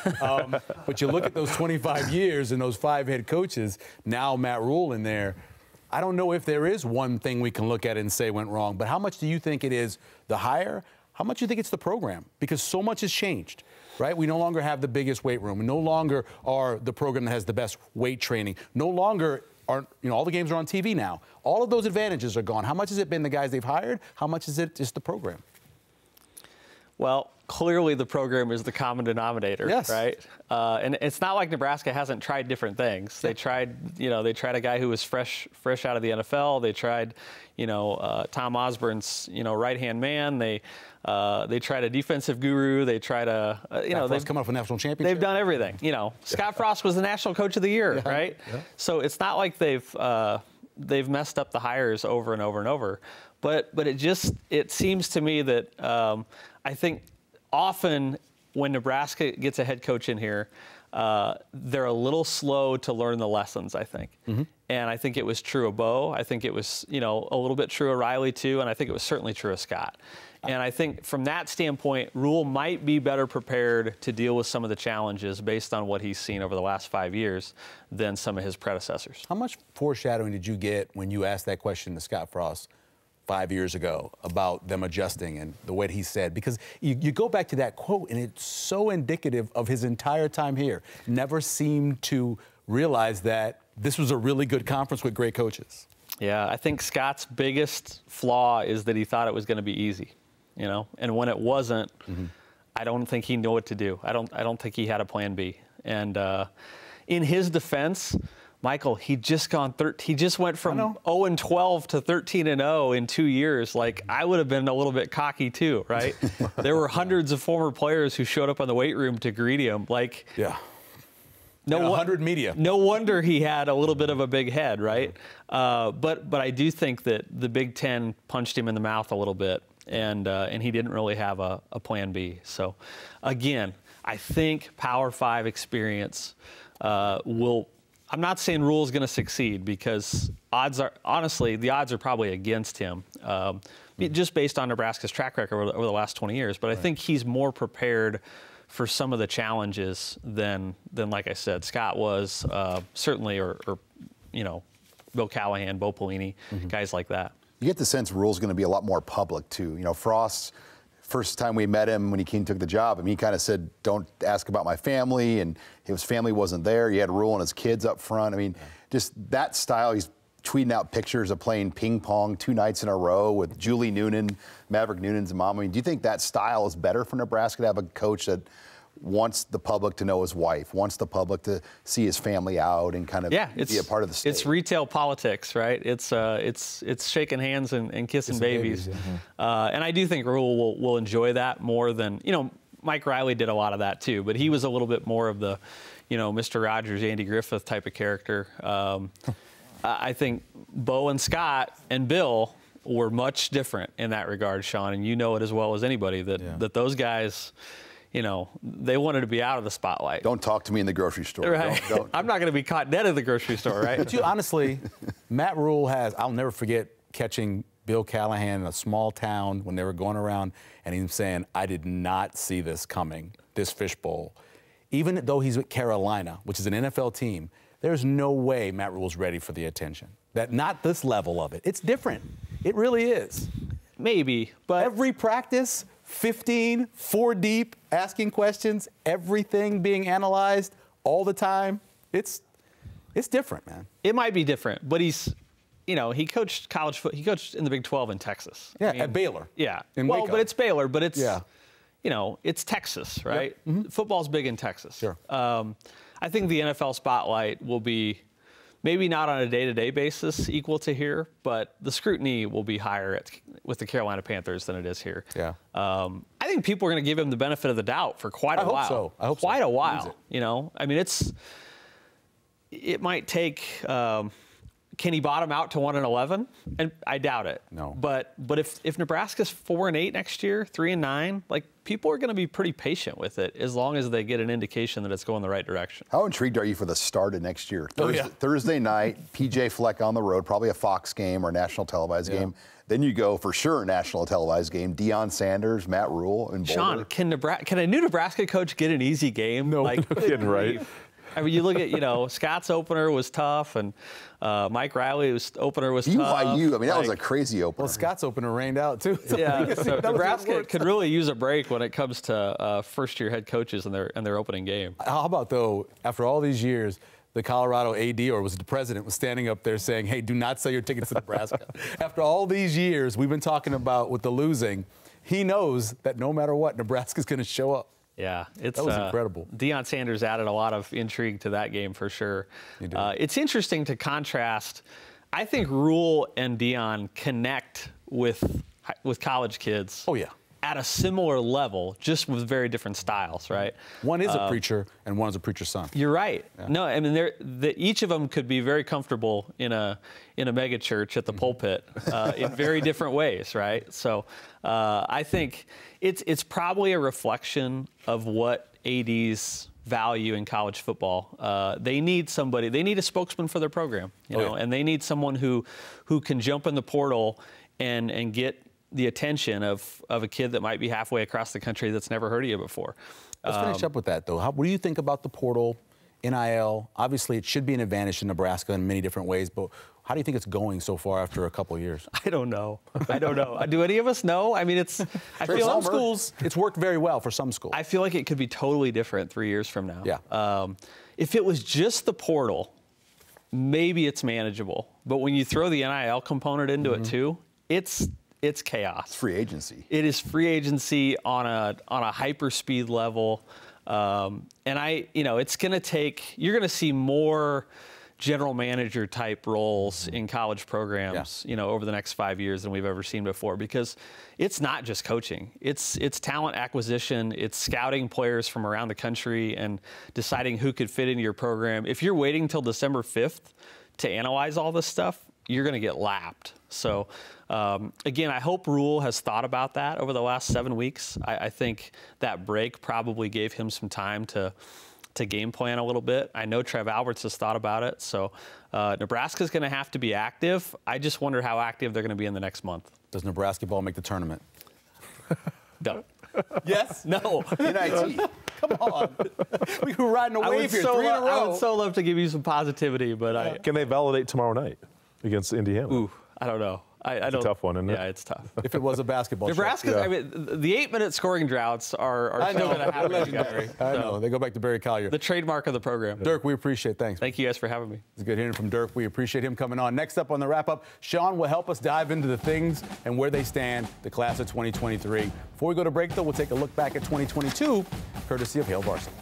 [SPEAKER 1] But you look at those 25 years and those 5 head coaches, now Matt Rhule in there. I don't know if there is one thing we can look at and say went wrong, but how much do you think it is the hire? How much do you think it's the program? Because so much has changed, right? We no longer have the biggest weight room. We no longer are the program that has the best weight training. No longer are, all the games are on TV now. All of those advantages are gone. How much has it been the guys they've hired? How much is it just the program?
[SPEAKER 5] Well, clearly the program is the common denominator, right? And it's not like Nebraska hasn't tried different things. They tried, they tried a guy who was fresh out of the NFL. They tried, Tom Osborne's, right-hand man. They tried a defensive guru. They tried they've
[SPEAKER 1] come up with a national championship.
[SPEAKER 5] They've done everything. Scott Frost was the national coach of the year, right? Yeah. So it's not like they've messed up the hires over and over and over. But it seems to me that I think often when Nebraska gets a head coach in here, they're a little slow to learn the lessons, I think. Mm-hmm. And I think it was true of Bo. I think it was, a little bit true of Riley, too. And I think it was certainly true of Scott. And I think from that standpoint, Rhule might be better prepared to deal with some of the challenges based on what he's seen over the last 5 years than some of his predecessors.
[SPEAKER 1] How much foreshadowing did you get when you asked that question to Scott Frost 5 years ago about them adjusting and the way he said? Because you go back to that quote, and it's so indicative of his entire time here. Never seemed to realize that this was a really good conference with great coaches.
[SPEAKER 5] Yeah, I think Scott's biggest flaw is that he thought it was going to be easy, and when it wasn't, I don't think he knew what to do. I don't think he had a plan B. And in his defense, Michael, he just went from 0-12 to 13-0 in 2 years. Like, I would have been a little bit cocky too, right? There were hundreds of former players who showed up in the weight room to greet him. Like,
[SPEAKER 1] yeah. No, 100 media.
[SPEAKER 5] No wonder he had a little bit of a big head, right? But I do think that the Big Ten punched him in the mouth a little bit, and he didn't really have a plan B. So, again, I think Power 5 experience will. I'm not saying Rhule's going to succeed, because the odds are probably against him, just based on Nebraska's track record over the last 20 years. But I think he's more prepared for some of the challenges than like I said, Scott was, certainly, or Bill Callahan, Bo Pelini, guys like that.
[SPEAKER 3] You get the sense Rhule's going to be a lot more public too. Frost, first time we met him when he took the job, I mean, he kind of said, "Don't ask about my family," and his family wasn't there. He had Rhule and his kids up front. I mean, just that style. He's tweeting out pictures of playing ping pong 2 nights in a row with Julie Noonan, Maverick Noonan's mom. I mean, do you think that style is better for Nebraska to have a coach that wants the public to know his wife, wants the public to see his family out and kind of be a part of the state?
[SPEAKER 5] It's retail politics, right? It's shaking hands and kissing babies. And I do think Rhule will enjoy that more than, Mike Riley did a lot of that too, but he was a little bit more of the, Mr. Rogers, Andy Griffith type of character. I think Bo and Scott and Bill were much different in that regard, Sean, and you know it as well as anybody that those guys, they wanted to be out of the spotlight.
[SPEAKER 3] Don't talk to me in the grocery store.
[SPEAKER 5] Right.
[SPEAKER 3] Don't.
[SPEAKER 5] I'm not going to be caught dead at the grocery store, right?
[SPEAKER 1] But honestly, Matt Rule I'll never forget catching Bill Callahan in a small town when they were going around and him saying, I did not see this coming, this fishbowl. Even though he's with Carolina, which is an NFL team, there's no way Matt Rule's ready for the attention. Not this level of it. It's different. It really is.
[SPEAKER 5] Maybe, but
[SPEAKER 1] Every practice, 15, 4 deep, asking questions, everything being analyzed all the time. It's different, man.
[SPEAKER 5] it might be different. But he's, he coached college football. He coached in the Big 12 in Texas.
[SPEAKER 1] Yeah, at Baylor.
[SPEAKER 5] Yeah.
[SPEAKER 1] In
[SPEAKER 5] well,
[SPEAKER 1] Waco.
[SPEAKER 5] but it's Baylor, but it's,
[SPEAKER 1] Yeah.
[SPEAKER 5] It's Texas, right?
[SPEAKER 1] Yep. Mm-hmm.
[SPEAKER 5] Football's big in Texas.
[SPEAKER 1] Sure.
[SPEAKER 5] I think the NFL spotlight will be maybe not on a day-to-day basis equal to here, but the scrutiny will be higher with the Carolina Panthers than it is here.
[SPEAKER 1] Yeah.
[SPEAKER 5] I think people are going to give him the benefit of the doubt for quite a while.
[SPEAKER 1] I hope so.
[SPEAKER 5] Quite a
[SPEAKER 1] He needs
[SPEAKER 5] while.
[SPEAKER 1] it.
[SPEAKER 5] I mean, it might take. Can he bottom out to 1-11? And I doubt it.
[SPEAKER 1] No.
[SPEAKER 5] But if Nebraska's 4-8 next year, 3-9, like people are going to be pretty patient with it as long as they get an indication that it's going the right direction.
[SPEAKER 3] How intrigued are you for the start of next year?
[SPEAKER 1] Oh, yeah.
[SPEAKER 3] Thursday night, PJ Fleck on the road, probably a Fox game or a national televised game. Then you go for sure national televised game. Deion Sanders, Matt Rule, and Boulder.
[SPEAKER 5] Sean, can a new Nebraska coach get an easy game?
[SPEAKER 2] No,
[SPEAKER 5] like,
[SPEAKER 2] no kidding, right?
[SPEAKER 5] I mean, you look at, Scott's opener was tough, and Mike Riley's opener was tough.
[SPEAKER 3] BYU, I mean, that was a crazy opener.
[SPEAKER 1] Well, Scott's opener rained out, too.
[SPEAKER 5] Yeah, so
[SPEAKER 1] That was
[SPEAKER 5] Nebraska
[SPEAKER 1] worse.
[SPEAKER 5] could really use a break when it comes to first-year head coaches and their opening game.
[SPEAKER 1] How about, though, after all these years, the Colorado AD, or was it the president, was standing up there saying, hey, do not sell your tickets to Nebraska. After all these years we've been talking about with the losing, he knows that no matter what, Nebraska's going to show up.
[SPEAKER 5] Yeah,
[SPEAKER 1] That was incredible.
[SPEAKER 5] Deion Sanders added a lot of intrigue to that game for sure.
[SPEAKER 1] He did.
[SPEAKER 5] It's interesting to contrast. I think Rule and Deion connect with college kids.
[SPEAKER 1] Oh, yeah.
[SPEAKER 5] At a similar level, just with very different styles, right?
[SPEAKER 1] One is a preacher, and one is a preacher's son.
[SPEAKER 5] You're right. Yeah. No, I mean, each of them could be very comfortable in a mega church at the pulpit in very different ways, right? So I think it's probably a reflection of what ADs value in college football. They need somebody. They need a spokesman for their program, and they need someone who can jump in the portal and get the attention of a kid that might be halfway across the country that's never heard of you before.
[SPEAKER 1] Let's finish up with that, though. What do you think about the portal, NIL? Obviously, it should be an advantage to Nebraska in many different ways, but how do you think it's going so far after a couple of years?
[SPEAKER 5] I don't know. Do any of us know? I mean, I feel
[SPEAKER 1] some schools, it's worked very well for some schools.
[SPEAKER 5] I feel like it could be totally different 3 years from now.
[SPEAKER 1] Yeah.
[SPEAKER 5] If it was just the portal, maybe it's manageable. But when you throw the NIL component into it too, it's chaos.
[SPEAKER 3] It's free agency.
[SPEAKER 5] It is free agency on a hyper speed level, and it's going to take. You're going to see more general manager type roles in college programs, over the next 5 years than we've ever seen before, because it's not just coaching. It's talent acquisition. It's scouting players from around the country and deciding who could fit into your program. If you're waiting until December 5th to analyze all this stuff, you're going to get lapped. So, again, I hope Rule has thought about that over the last 7 weeks. I think that break probably gave him some time to game plan a little bit. I know Trev Alberts has thought about it. So, Nebraska's going to have to be active. I just wonder how active they're going to be in the next month.
[SPEAKER 1] Does Nebraska ball make the tournament?
[SPEAKER 5] No.
[SPEAKER 1] Yes?
[SPEAKER 5] No.
[SPEAKER 3] NIT.
[SPEAKER 1] Come on. We were riding a wave here, 3 in a row.
[SPEAKER 5] I would so love to give you some positivity, but
[SPEAKER 2] Can they validate tomorrow night against Indiana?
[SPEAKER 5] I don't know. I don't.
[SPEAKER 2] a tough one, isn't it?
[SPEAKER 5] Yeah, it's tough.
[SPEAKER 1] If it was a basketball
[SPEAKER 5] Nebraska's,
[SPEAKER 1] show.
[SPEAKER 5] I mean, the 8-minute scoring droughts are still going to happen.
[SPEAKER 1] Legendary. I know. They go back to Barry Collier.
[SPEAKER 5] The trademark of the program.
[SPEAKER 1] Dirk, we appreciate it. Thanks.
[SPEAKER 5] Thank you guys for having me.
[SPEAKER 1] It's good hearing from Dirk. We appreciate him coming on. Next up on the wrap-up, Sean will help us dive into the things and where they stand, the class of 2023. Before we go to break, though, we'll take a look back at 2022, courtesy of Hail Varsity.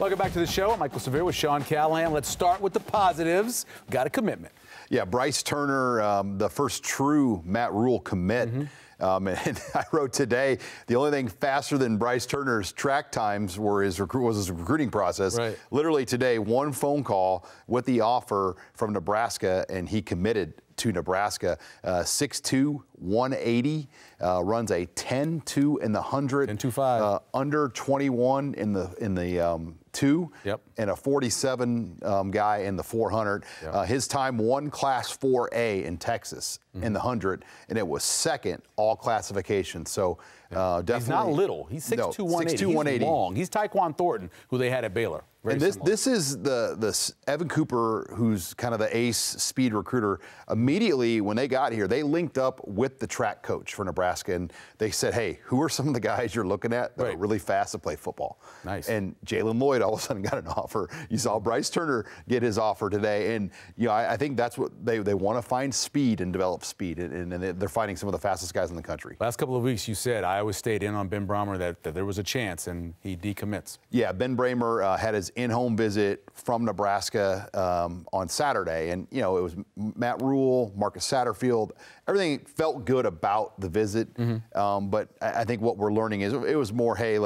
[SPEAKER 1] Welcome back to the show. I'm Michael Severe with Sean Callahan. Let's start with the positives. Got a commitment.
[SPEAKER 3] Yeah, Bryce Turner, the first true Matt Rule commit. And I wrote today, the only thing faster than Bryce Turner's track times was his recruiting process.
[SPEAKER 1] Right.
[SPEAKER 3] Literally today, one phone call with the offer from Nebraska, and he committed to Nebraska. 6'2", 180, runs a 10.2 in the 100.
[SPEAKER 1] 10.25.
[SPEAKER 3] Under 21 in the 2.
[SPEAKER 1] Yep.
[SPEAKER 3] And a 47 guy in the 400.
[SPEAKER 1] Yep.
[SPEAKER 3] His time won Class 4A in Texas in the 100, and it was second all classifications. So definitely.
[SPEAKER 1] He's not little. He's 6'2", 180.
[SPEAKER 3] 6'2", 180.
[SPEAKER 1] He's long. He's Tyquan Thornton, who they had at Baylor. Very
[SPEAKER 3] and
[SPEAKER 1] similar.
[SPEAKER 3] this is the Evan Cooper, who's kind of the ace speed recruiter. Immediately when they got here, they linked up with the track coach for Nebraska, and they said, "Hey, who are some of the guys you're looking at that are really fast to play football?"
[SPEAKER 1] Nice.
[SPEAKER 3] And Jalen Lloyd all of a sudden got an offer. You saw Bryce Turner get his offer today, and I think that's what they want to find speed and develop speed, and they're finding some of the fastest guys in the country.
[SPEAKER 1] Last couple of weeks, you said Iowa State in on Ben Brahmer that there was a chance, and he decommits.
[SPEAKER 3] Yeah, Ben Brahmer had his in-home visit from Nebraska on Saturday, and it was Matt Rule, Marcus Satterfield. Everything felt good about the visit, but I think what we're learning is it was more, hey,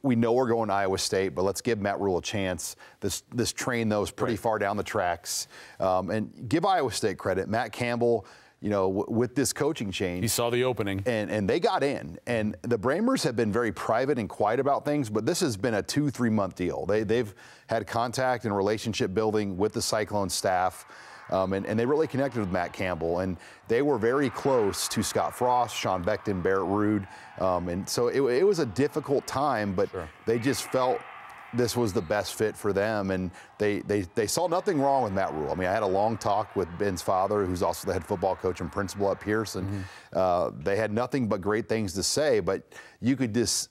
[SPEAKER 3] we know we're going to Iowa State, but let's give Matt Rule a chance. This train those pretty far down the tracks, and give Iowa State credit. Matt Campbell, with this coaching change.
[SPEAKER 1] He saw the opening.
[SPEAKER 3] And they got in. And the Brahmers have been very private and quiet about things, but this has been a 2-3 month deal. They've had contact and relationship building with the Cyclone staff, and they really connected with Matt Campbell. And they were very close to Scott Frost, Sean Beckton, Barrett Ruud. And so it was a difficult time, but they just felt this was the best fit for them, and they saw nothing wrong with Matt Rule. I mean, I had a long talk with Ben's father, who's also the head football coach and principal at Pierce, and they had nothing but great things to say, but you could just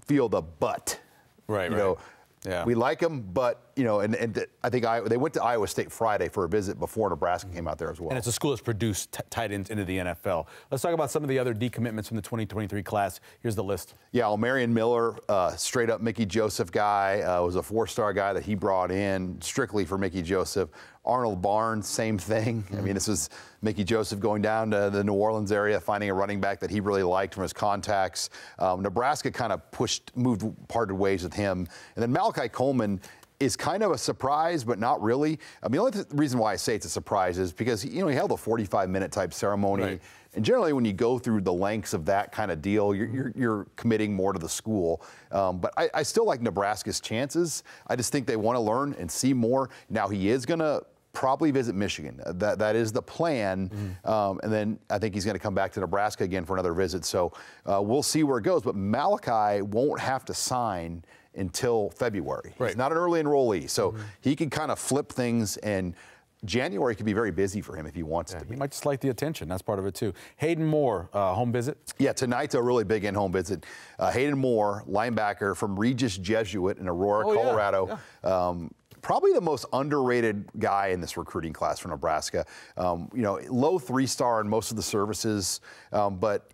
[SPEAKER 3] feel the but.
[SPEAKER 1] Right. Yeah.
[SPEAKER 3] We like him, but, and I think they went to Iowa State Friday for a visit before Nebraska came out there as well.
[SPEAKER 1] And it's a school that's produced tight ends into the NFL. Let's talk about some of the other decommitments from the 2023 class. Here's the list. Yeah,
[SPEAKER 3] Marion Miller, straight up Mickey Joseph guy, was a 4-star guy that he brought in strictly for Mickey Joseph. Arnold Barnes, same thing. I mean, this was Mickey Joseph going down to the New Orleans area, finding a running back that he really liked from his contacts. Nebraska kind of parted ways with him. And then Malachi Coleman is kind of a surprise, but not really. I mean, the only reason why I say it's a surprise is because, he held a 45-minute type ceremony.
[SPEAKER 1] Right.
[SPEAKER 3] And generally, when you go through the lengths of that kind of deal, you're committing more to the school. But I still like Nebraska's chances. I just think they want to learn and see more. Now, he is going to probably visit Michigan. That is the plan. And then I think he's going to come back to Nebraska again for another visit. So we'll see where it goes. But Malachi won't have to sign until February.
[SPEAKER 1] Right.
[SPEAKER 3] He's not an early enrollee. So he can kind of flip things, and January could be very busy for him if he wants to be.
[SPEAKER 1] He might just like the attention. That's part of it, too. Hayden Moore, home visit?
[SPEAKER 3] Yeah, tonight's a really big in-home visit. Hayden Moore, linebacker from Regis Jesuit in Aurora, Colorado. Yeah. Probably the most underrated guy in this recruiting class for Nebraska. Low 3-star in most of the services, but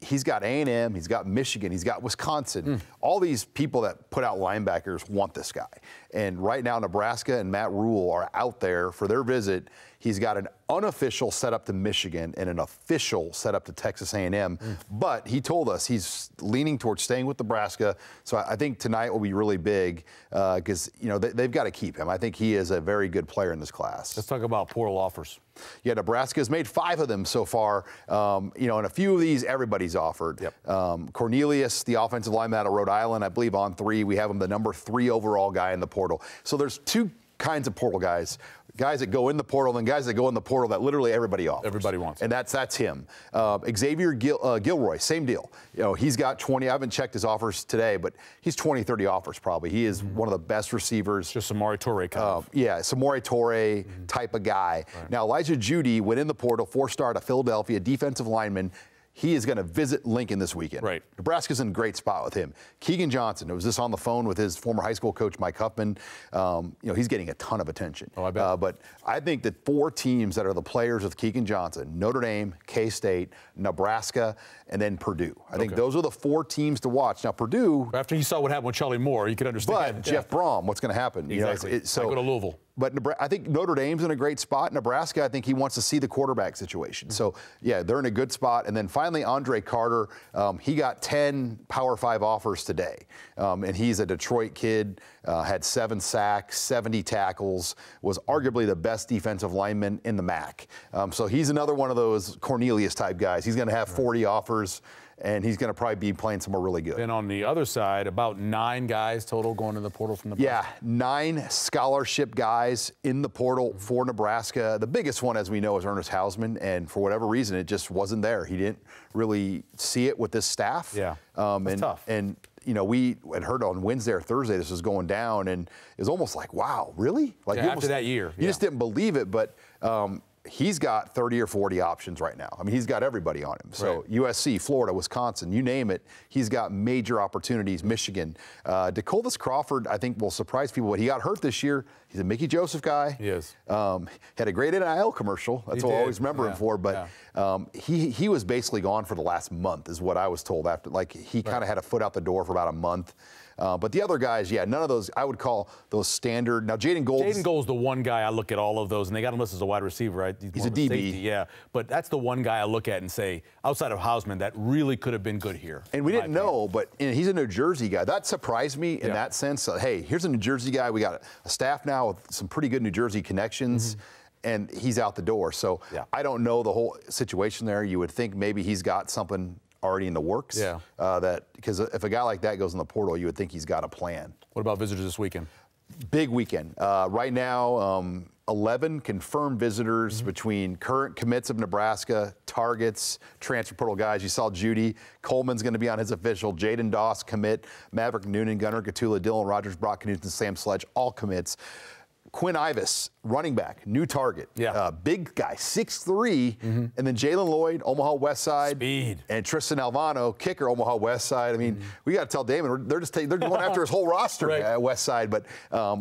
[SPEAKER 3] he's got A&M, he's got Michigan, he's got Wisconsin. All these people that put out linebackers want this guy. And right now, Nebraska and Matt Rule are out there for their visit. He's got an unofficial setup to Michigan and an official setup to Texas A&M. But he told us he's leaning towards staying with Nebraska. So I think tonight will be really big because they've got to keep him. I think he is a very good player in this class.
[SPEAKER 1] Let's talk about portal offers.
[SPEAKER 3] Yeah, Nebraska's made 5 of them so far. And a few of these everybody's offered.
[SPEAKER 1] Yep.
[SPEAKER 3] Cornelius, the offensive lineman out of Rhode Island, I believe on 3. We have him the number 3 overall guy in the portal. So there's 2 kinds of portal guys that go in the portal and guys that go in the portal that literally everybody offers.
[SPEAKER 1] Everybody wants.
[SPEAKER 3] And that's him. Xavier Gilroy, same deal. He's got 20. I haven't checked his offers today, but he's 20, 30 offers probably. He is one of the best receivers.
[SPEAKER 1] Just Samori Toure kind of.
[SPEAKER 3] Yeah, Samori Toure type of guy. Right. Now, Elijah Judy went in the portal, 4-star to Philadelphia, defensive lineman. he is going to visit Lincoln this weekend.
[SPEAKER 1] Right.
[SPEAKER 3] Nebraska's in a great spot with him. Keegan Johnson, who was just on the phone with his former high school coach, Mike Huffman. He's getting a ton of attention.
[SPEAKER 1] Oh, I bet.
[SPEAKER 3] But I think that 4 teams that are the players with Keegan Johnson, Notre Dame, K-State, Nebraska, and then Purdue. I think those are the 4 teams to watch. Now, Purdue.
[SPEAKER 1] After you saw what happened with Charlie Moore, you could understand.
[SPEAKER 3] But Jeff Brom, what's going to happen?
[SPEAKER 1] Exactly. I go to Louisville.
[SPEAKER 3] But I think Notre Dame's in a great spot. Nebraska, I think he wants to see the quarterback situation. So, yeah, they're in a good spot. And then finally, Andre Carter, he got 10 Power 5 offers today. And he's a Detroit kid, had 7 sacks, 70 tackles, was arguably the best defensive lineman in the MAC. So he's another one of those Cornelius-type guys. He's going to have 40 offers. And he's going to probably be playing somewhere really good.
[SPEAKER 1] And on the other side, about 9 guys total going to the portal from Nebraska.
[SPEAKER 3] Yeah, 9 scholarship guys in the portal for Nebraska. The biggest one, as we know, is Ernest Hausman. And for whatever reason, it just wasn't there. He didn't really see it with this staff.
[SPEAKER 1] Yeah, that's tough.
[SPEAKER 3] And, we had heard on Wednesday or Thursday this was going down. And it was almost like, wow, really? Like
[SPEAKER 1] after that year.
[SPEAKER 3] You just didn't believe it. But he's got 30 or 40 options right now. I mean, he's got everybody on him. So right. USC, Florida, Wisconsin, you name it, he's got major opportunities. Michigan. DeColdis Crawford, I think, will surprise people. But he got hurt this year. He's a Mickey Joseph guy.
[SPEAKER 1] He is.
[SPEAKER 3] Had a great NIL commercial. That's what I always remember him for. But he was basically gone for the last month, is what I was told. After, like, he kind of had a foot out the door for about a month. But the other guys, none of those, I would call those standard. Now, Jaden Gold's
[SPEAKER 1] the one guy I look at all of those, and they got him listed as a wide receiver, right?
[SPEAKER 3] He's a DB.
[SPEAKER 1] Safety, yeah. But that's the one guy I look at and say, outside of Hausman, that really could have been good here.
[SPEAKER 3] And we didn't know, but he's a New Jersey guy. That surprised me in that sense. Hey, here's a New Jersey guy. We got a staff now with some pretty good New Jersey connections. And he's out the door. So I don't know the whole situation there. You would think maybe he's got something already in the works. Because if a guy like that goes in the portal, you would think he's got a plan.
[SPEAKER 1] What about visitors this weekend?
[SPEAKER 3] Big weekend. Right now, 11 confirmed visitors between current commits of Nebraska, targets, transfer portal guys. You saw Judy. Coleman's going to be on his official. Jaden Doss commit. Maverick Noonan, Gunnar Gatula, Dylan Rogers, Brock Knudsen, Sam Sledge, all commits. Quinn Ivas, running back, new target. Big guy, 6'3", and then Jalen Lloyd, Omaha West Side.
[SPEAKER 1] Speed.
[SPEAKER 3] And Tristan Alvano, kicker, Omaha West Side. I mean, we got to tell Damon, they're going after his whole roster at West Side. But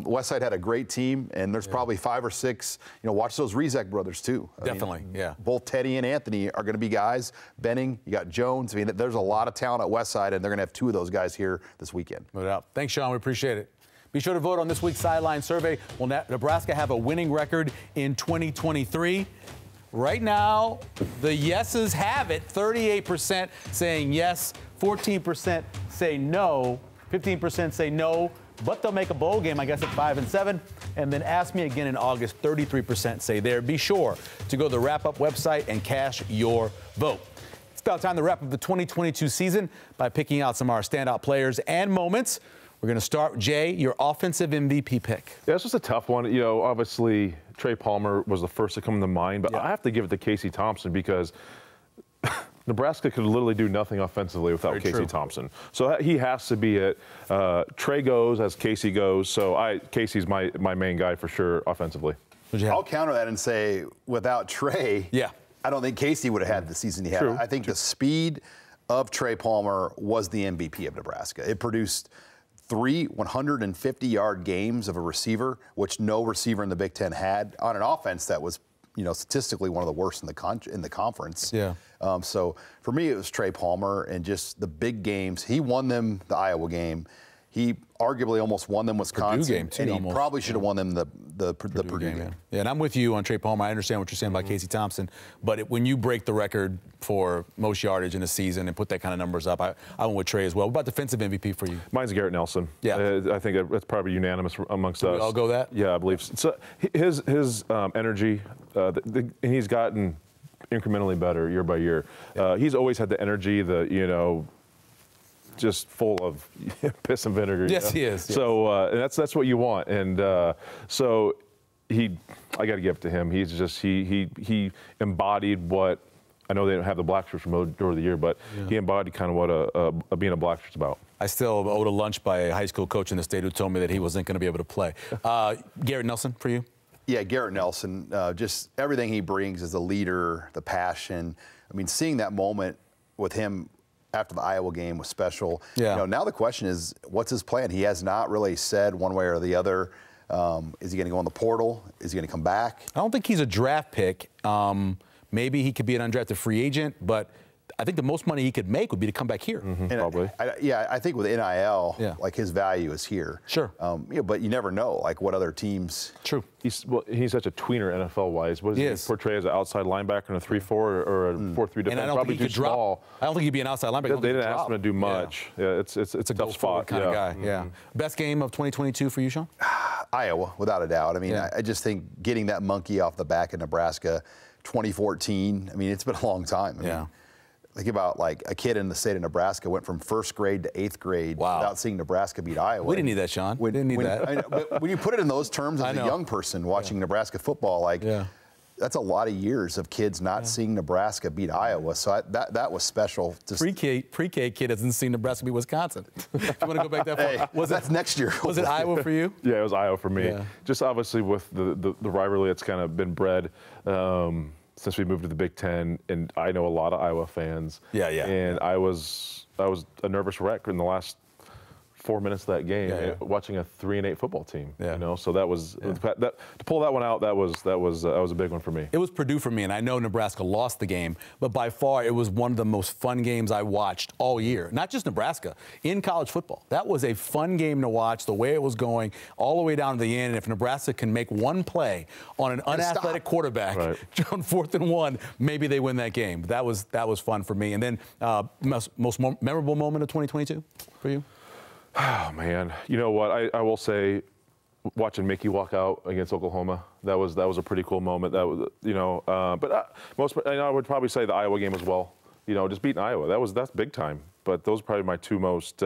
[SPEAKER 3] West Side had a great team, and there's probably 5 or 6. Watch those Rezek brothers, too.
[SPEAKER 1] Definitely.
[SPEAKER 3] Both Teddy and Anthony are going to be guys. Benning, you got Jones. I mean, there's a lot of talent at West Side, and they're going to have 2 of those guys here this weekend.
[SPEAKER 1] No doubt. Thanks, Sean. We appreciate it. Be sure to vote on this week's Sideline Survey. Will Nebraska have a winning record in 2023? Right now, the yeses have it. 38% saying yes, 14% say no, 15% say no, but they'll make a bowl game, I guess, at 5 and 7. And then ask me again in August, 33% say there. Be sure to go to the Wrap-Up website and cast your vote. It's about time to wrap up the 2022 season by picking out some of our standout players and moments. We're going to start, Jay, your offensive MVP pick.
[SPEAKER 2] Yeah, it's just a tough one. Obviously, Trey Palmer was the first to come to mind, but I have to give it to Casey Thompson because Nebraska could literally do nothing offensively without Casey Thompson. So he has to be it. Trey goes as Casey goes, so Casey's my main guy for sure offensively.
[SPEAKER 3] I'll counter that and say, without Trey, I don't think Casey would have had the season he had. I think the speed of Trey Palmer was the MVP of Nebraska. It produced 3 150-yard games of a receiver, which no receiver in the Big Ten had, on an offense that was, statistically one of the worst in the conference. So for me, it was Trey Palmer and just the big games. He won them the Iowa game. He arguably almost won them Wisconsin,
[SPEAKER 1] game too,
[SPEAKER 3] and he probably should have won them the Purdue game.
[SPEAKER 1] Yeah, and I'm with you on Trey Palmer. I understand what you're saying about Casey Thompson, but when you break the record for most yardage in a season and put that kind of numbers up, I went with Trey as well. What about defensive MVP for you?
[SPEAKER 2] Mine's Garrett Nelson. I think it's probably unanimous amongst us.
[SPEAKER 1] We all go that?
[SPEAKER 2] Yeah, I believe so. His energy, and he's gotten incrementally better year by year. He's always had the energy, just full of piss and vinegar.
[SPEAKER 1] Yes, he is.
[SPEAKER 2] So that's what you want, and so I got to give it to him. He's just he embodied what. I know they don't have the Black Shirts from over the year, but he embodied kind of what being a Black Shirt's about.
[SPEAKER 1] I still owed a lunch by a high school coach in the state who told me that he wasn't going to be able to play. Garrett Nelson for you?
[SPEAKER 3] Yeah, Garrett Nelson. Just everything he brings as a leader, the passion. I mean, seeing that moment with him after the Iowa game was special.
[SPEAKER 1] Yeah.
[SPEAKER 3] You know, now the question is, what's his plan? He has not really said one way or the other. Is he going to go in the portal? Is he going to come back?
[SPEAKER 1] I don't think he's a draft pick. Maybe he could be an undrafted free agent, but I think the most money he could make would be to come back here.
[SPEAKER 2] Probably.
[SPEAKER 3] I think with NIL,
[SPEAKER 1] Yeah.
[SPEAKER 3] like his value is here.
[SPEAKER 1] Sure.
[SPEAKER 3] But you never know, like what other teams.
[SPEAKER 1] True.
[SPEAKER 2] He's such a tweener NFL-wise. What does he portray as an outside linebacker in a 3-4 or a 4-3 defense?
[SPEAKER 1] And I don't
[SPEAKER 2] Probably
[SPEAKER 1] think he
[SPEAKER 2] too
[SPEAKER 1] could drop.
[SPEAKER 2] small.
[SPEAKER 1] I don't think he'd be an outside linebacker.
[SPEAKER 2] They didn't ask him to do much. Yeah, it's a
[SPEAKER 1] It's a
[SPEAKER 2] tough
[SPEAKER 1] go
[SPEAKER 2] spot.
[SPEAKER 1] forward kind of
[SPEAKER 2] Yeah.
[SPEAKER 1] guy. Yeah. Best game of 2022 for you, Sean?
[SPEAKER 3] Iowa, without a doubt. I mean,
[SPEAKER 1] Yeah.
[SPEAKER 3] I just think getting that monkey off the back of Nebraska, 2014. I mean, it's been a long time. I mean, think about like a kid in the state of Nebraska went from 1st grade to 8th grade without seeing Nebraska beat Iowa.
[SPEAKER 1] We didn't need that, Sean. We didn't need that.
[SPEAKER 3] I know, but when you put it in those terms as a young person watching Nebraska football, like that's a lot of years of kids not seeing Nebraska beat Iowa. So that was special.
[SPEAKER 1] Pre-K kid hasn't seen Nebraska beat Wisconsin. You want to go back that far?
[SPEAKER 3] Hey, that's next year.
[SPEAKER 1] Was it Iowa for you?
[SPEAKER 2] Yeah, it was Iowa for me.
[SPEAKER 1] Yeah.
[SPEAKER 2] Just obviously with the rivalry that's kind of been bred since we moved to the Big Ten, and I know a lot of Iowa fans.
[SPEAKER 1] Yeah.
[SPEAKER 2] And I was a nervous wreck in the last 4 minutes of that game, watching a 3-8 football team.
[SPEAKER 1] Yeah.
[SPEAKER 2] You know, so that was to pull that one out. That was a big one for me.
[SPEAKER 1] It was Purdue for me, and I know Nebraska lost the game, but by far it was one of the most fun games I watched all year. Not just Nebraska, in college football. That was a fun game to watch, the way it was going, all the way down to the end. And if Nebraska can make one play on an unathletic quarterback on 4th and 1, maybe they win that game. That was fun for me. And then most memorable moment of 2022 for you?
[SPEAKER 2] Oh man, you know what? I will say, watching Mickey walk out against Oklahoma, that was a pretty cool moment. That was I would probably say the Iowa game as well. You know, just beating Iowa, that's big time. But those are probably my two most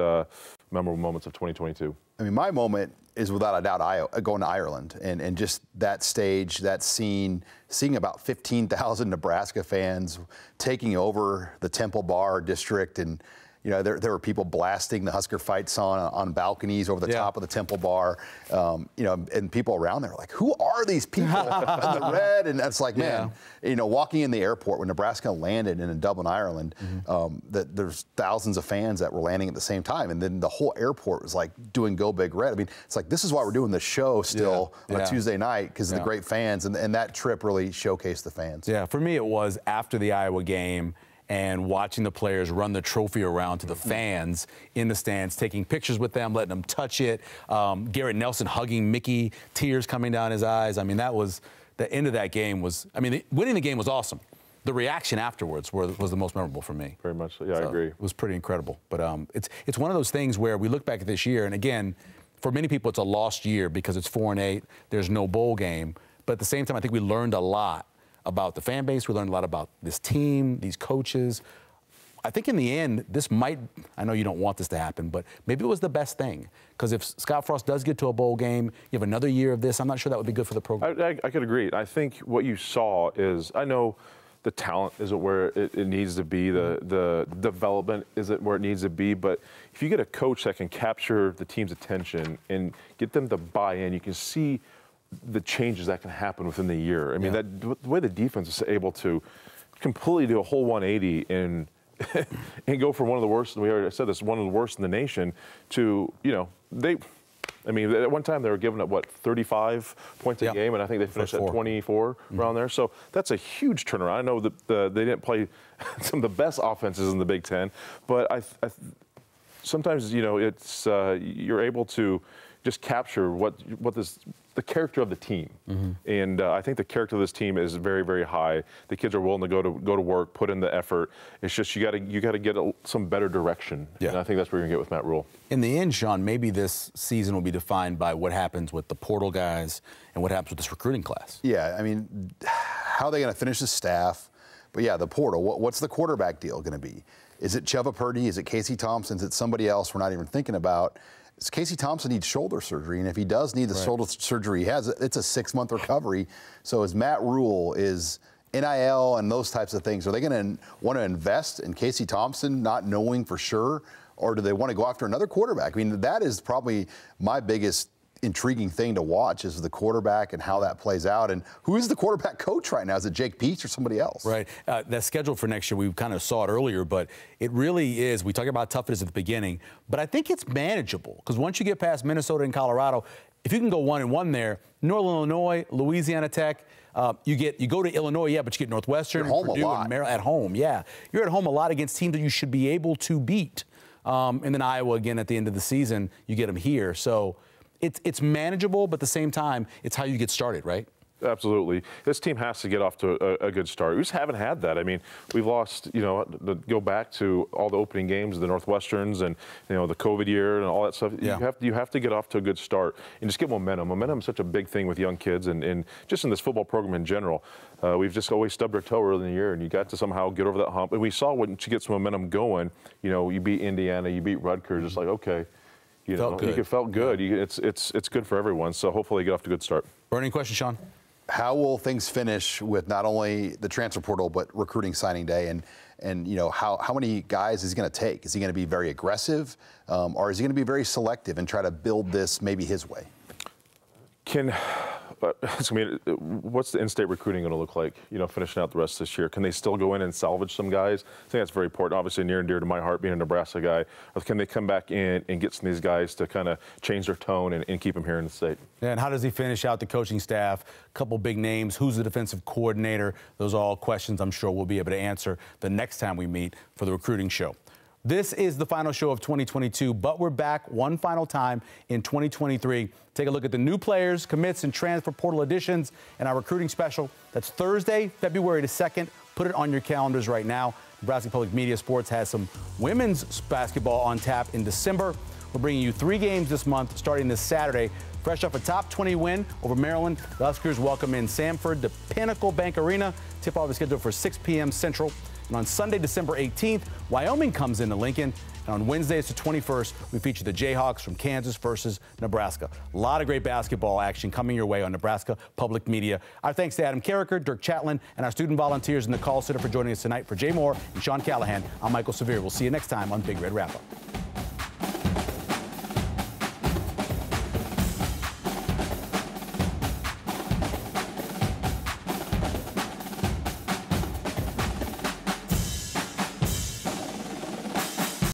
[SPEAKER 2] memorable moments of 2022.
[SPEAKER 3] I mean, my moment is without a doubt going to Ireland and just that stage, that scene, seeing about 15,000 Nebraska fans taking over the Temple Bar district. And you know, there were people blasting the Husker Fight song on balconies over the top of the Temple Bar. You know, and people around there were like, who are these people in the red? And it's like, man, you know, walking in the airport when Nebraska landed in Dublin, Ireland, that there's thousands of fans that were landing at the same time. And then the whole airport was like doing Go Big Red. I mean, it's like, this is why we're doing the show still on a Tuesday night, because of the great fans. And that trip really showcased the fans.
[SPEAKER 1] Yeah, for me it was after the Iowa game, and watching the players run the trophy around to the fans in the stands, taking pictures with them, letting them touch it. Garrett Nelson hugging Mickey, tears coming down his eyes. I mean, that was the end of that game. Winning the game was awesome. The reaction afterwards was the most memorable for me.
[SPEAKER 2] Very much so. Yeah, I agree.
[SPEAKER 1] It was pretty incredible. But it's one of those things where we look back at this year, and again, for many people, it's a lost year because it's 4-8. There's no bowl game. But at the same time, I think we learned a lot about the fan base. We learned a lot about this team, these coaches. I think in the end, I know you don't want this to happen, but maybe it was the best thing. Because if Scott Frost does get to a bowl game, you have another year of this, I'm not sure that would be good for the program.
[SPEAKER 2] I could agree. I think what you saw is, I know the talent isn't where it needs to be, the development isn't where it needs to be, but if you get a coach that can capture the team's attention and get them to buy in, you can see the changes that can happen within the year. I mean, the way the defense is able to completely do a whole 180 and go from one of the worst, and we already said this, one of the worst in the nation, to, you know, at one time they were giving up, 35 points a game, and I think they finished at 24 around there. So that's a huge turnaround. I know that they didn't play some of the best offenses in the Big Ten, but I sometimes, you know, it's you're able to just capture the character of the team, and I think the character of this team is very, very high. The kids are willing to go to work, put in the effort. It's just you got to get some better direction, and I think that's what you're gonna get with Matt Rhule.
[SPEAKER 1] In the end, Sean, maybe this season will be defined by what happens with the portal guys and what happens with this recruiting class.
[SPEAKER 3] Yeah, I mean, how are they going to finish the staff? But yeah, the portal. What's the quarterback deal going to be? Is it Cheva Purdy? Is it Casey Thompson? Is it somebody else we're not even thinking about? Casey Thompson needs shoulder surgery, and if he does need the shoulder surgery he has, it's a 6-month recovery. So is Matt Rhule, is NIL and those types of things, are they going to want to invest in Casey Thompson not knowing for sure, or do they want to go after another quarterback? I mean, that is probably my biggest intriguing thing to watch is the quarterback and how that plays out. And who is the quarterback coach right now? Is it Jake Peetz or somebody else?
[SPEAKER 1] Right. That schedule for next year, we kind of saw it earlier, but it really is. We talk about how tough it is at the beginning, but I think it's manageable because once you get past Minnesota and Colorado, if you can go 1-1 there, Northern Illinois, Louisiana Tech, you go to Illinois, yeah, but you get Northwestern,
[SPEAKER 3] home
[SPEAKER 1] Purdue, and Maryland at home. Yeah, you're at home a lot against teams that you should be able to beat. And then Iowa again at the end of the season, you get them here. So it's manageable, but at the same time, it's how you get started, right?
[SPEAKER 2] Absolutely. This team has to get off to a good start. We just haven't had that. I mean, we've lost, go back to all the opening games, the Northwesterns and, the COVID year and all that stuff. Yeah. You have to get off to a good start and just get momentum. Momentum is such a big thing with young kids and just in this football program in general. We've just always stubbed our toe early in the year, and you got to somehow get over that hump. And we saw once you get some momentum going, you beat Indiana, you beat Rutgers, it's like, okay. It felt good. It's good for everyone. So hopefully get off to a good start.
[SPEAKER 1] Burning question, Sean.
[SPEAKER 3] How will things finish with not only the transfer portal but recruiting signing day, and how many guys is he going to take? Is he going to be very aggressive, or is he going to be very selective and try to build this maybe his way? What's the in-state recruiting going to look like, finishing out the rest of this year? Can they still go in and salvage some guys? I think that's very important, obviously near and dear to my heart being a Nebraska guy. Or can they come back in and get some of these guys to kind of change their tone and keep them here in the state?
[SPEAKER 1] And how does he finish out the coaching staff? A couple big names. Who's the defensive coordinator? Those are all questions I'm sure we'll be able to answer the next time we meet for the recruiting show. This is the final show of 2022, but we're back one final time in 2023. Take a look at the new players, commits, and transfer portal additions in our recruiting special. That's Thursday, February the 2nd. Put it on your calendars right now. Nebraska Public Media Sports has some women's basketball on tap in December. We're bringing you 3 games this month, starting this Saturday. Fresh off a top 20 win over Maryland, the Huskers welcome in Samford to Pinnacle Bank Arena. Tip-off is scheduled for 6 p.m. Central. And on Sunday, December 18th, Wyoming comes into Lincoln. And on Wednesday, it's the 21st, we feature the Jayhawks from Kansas versus Nebraska. A lot of great basketball action coming your way on Nebraska Public Media. Our thanks to Adam Carricker, Dirk Chatlin, and our student volunteers in the call center for joining us tonight. For Jay Moore and Sean Callahan, I'm Michael Severe. We'll see you next time on Big Red Wrap-Up.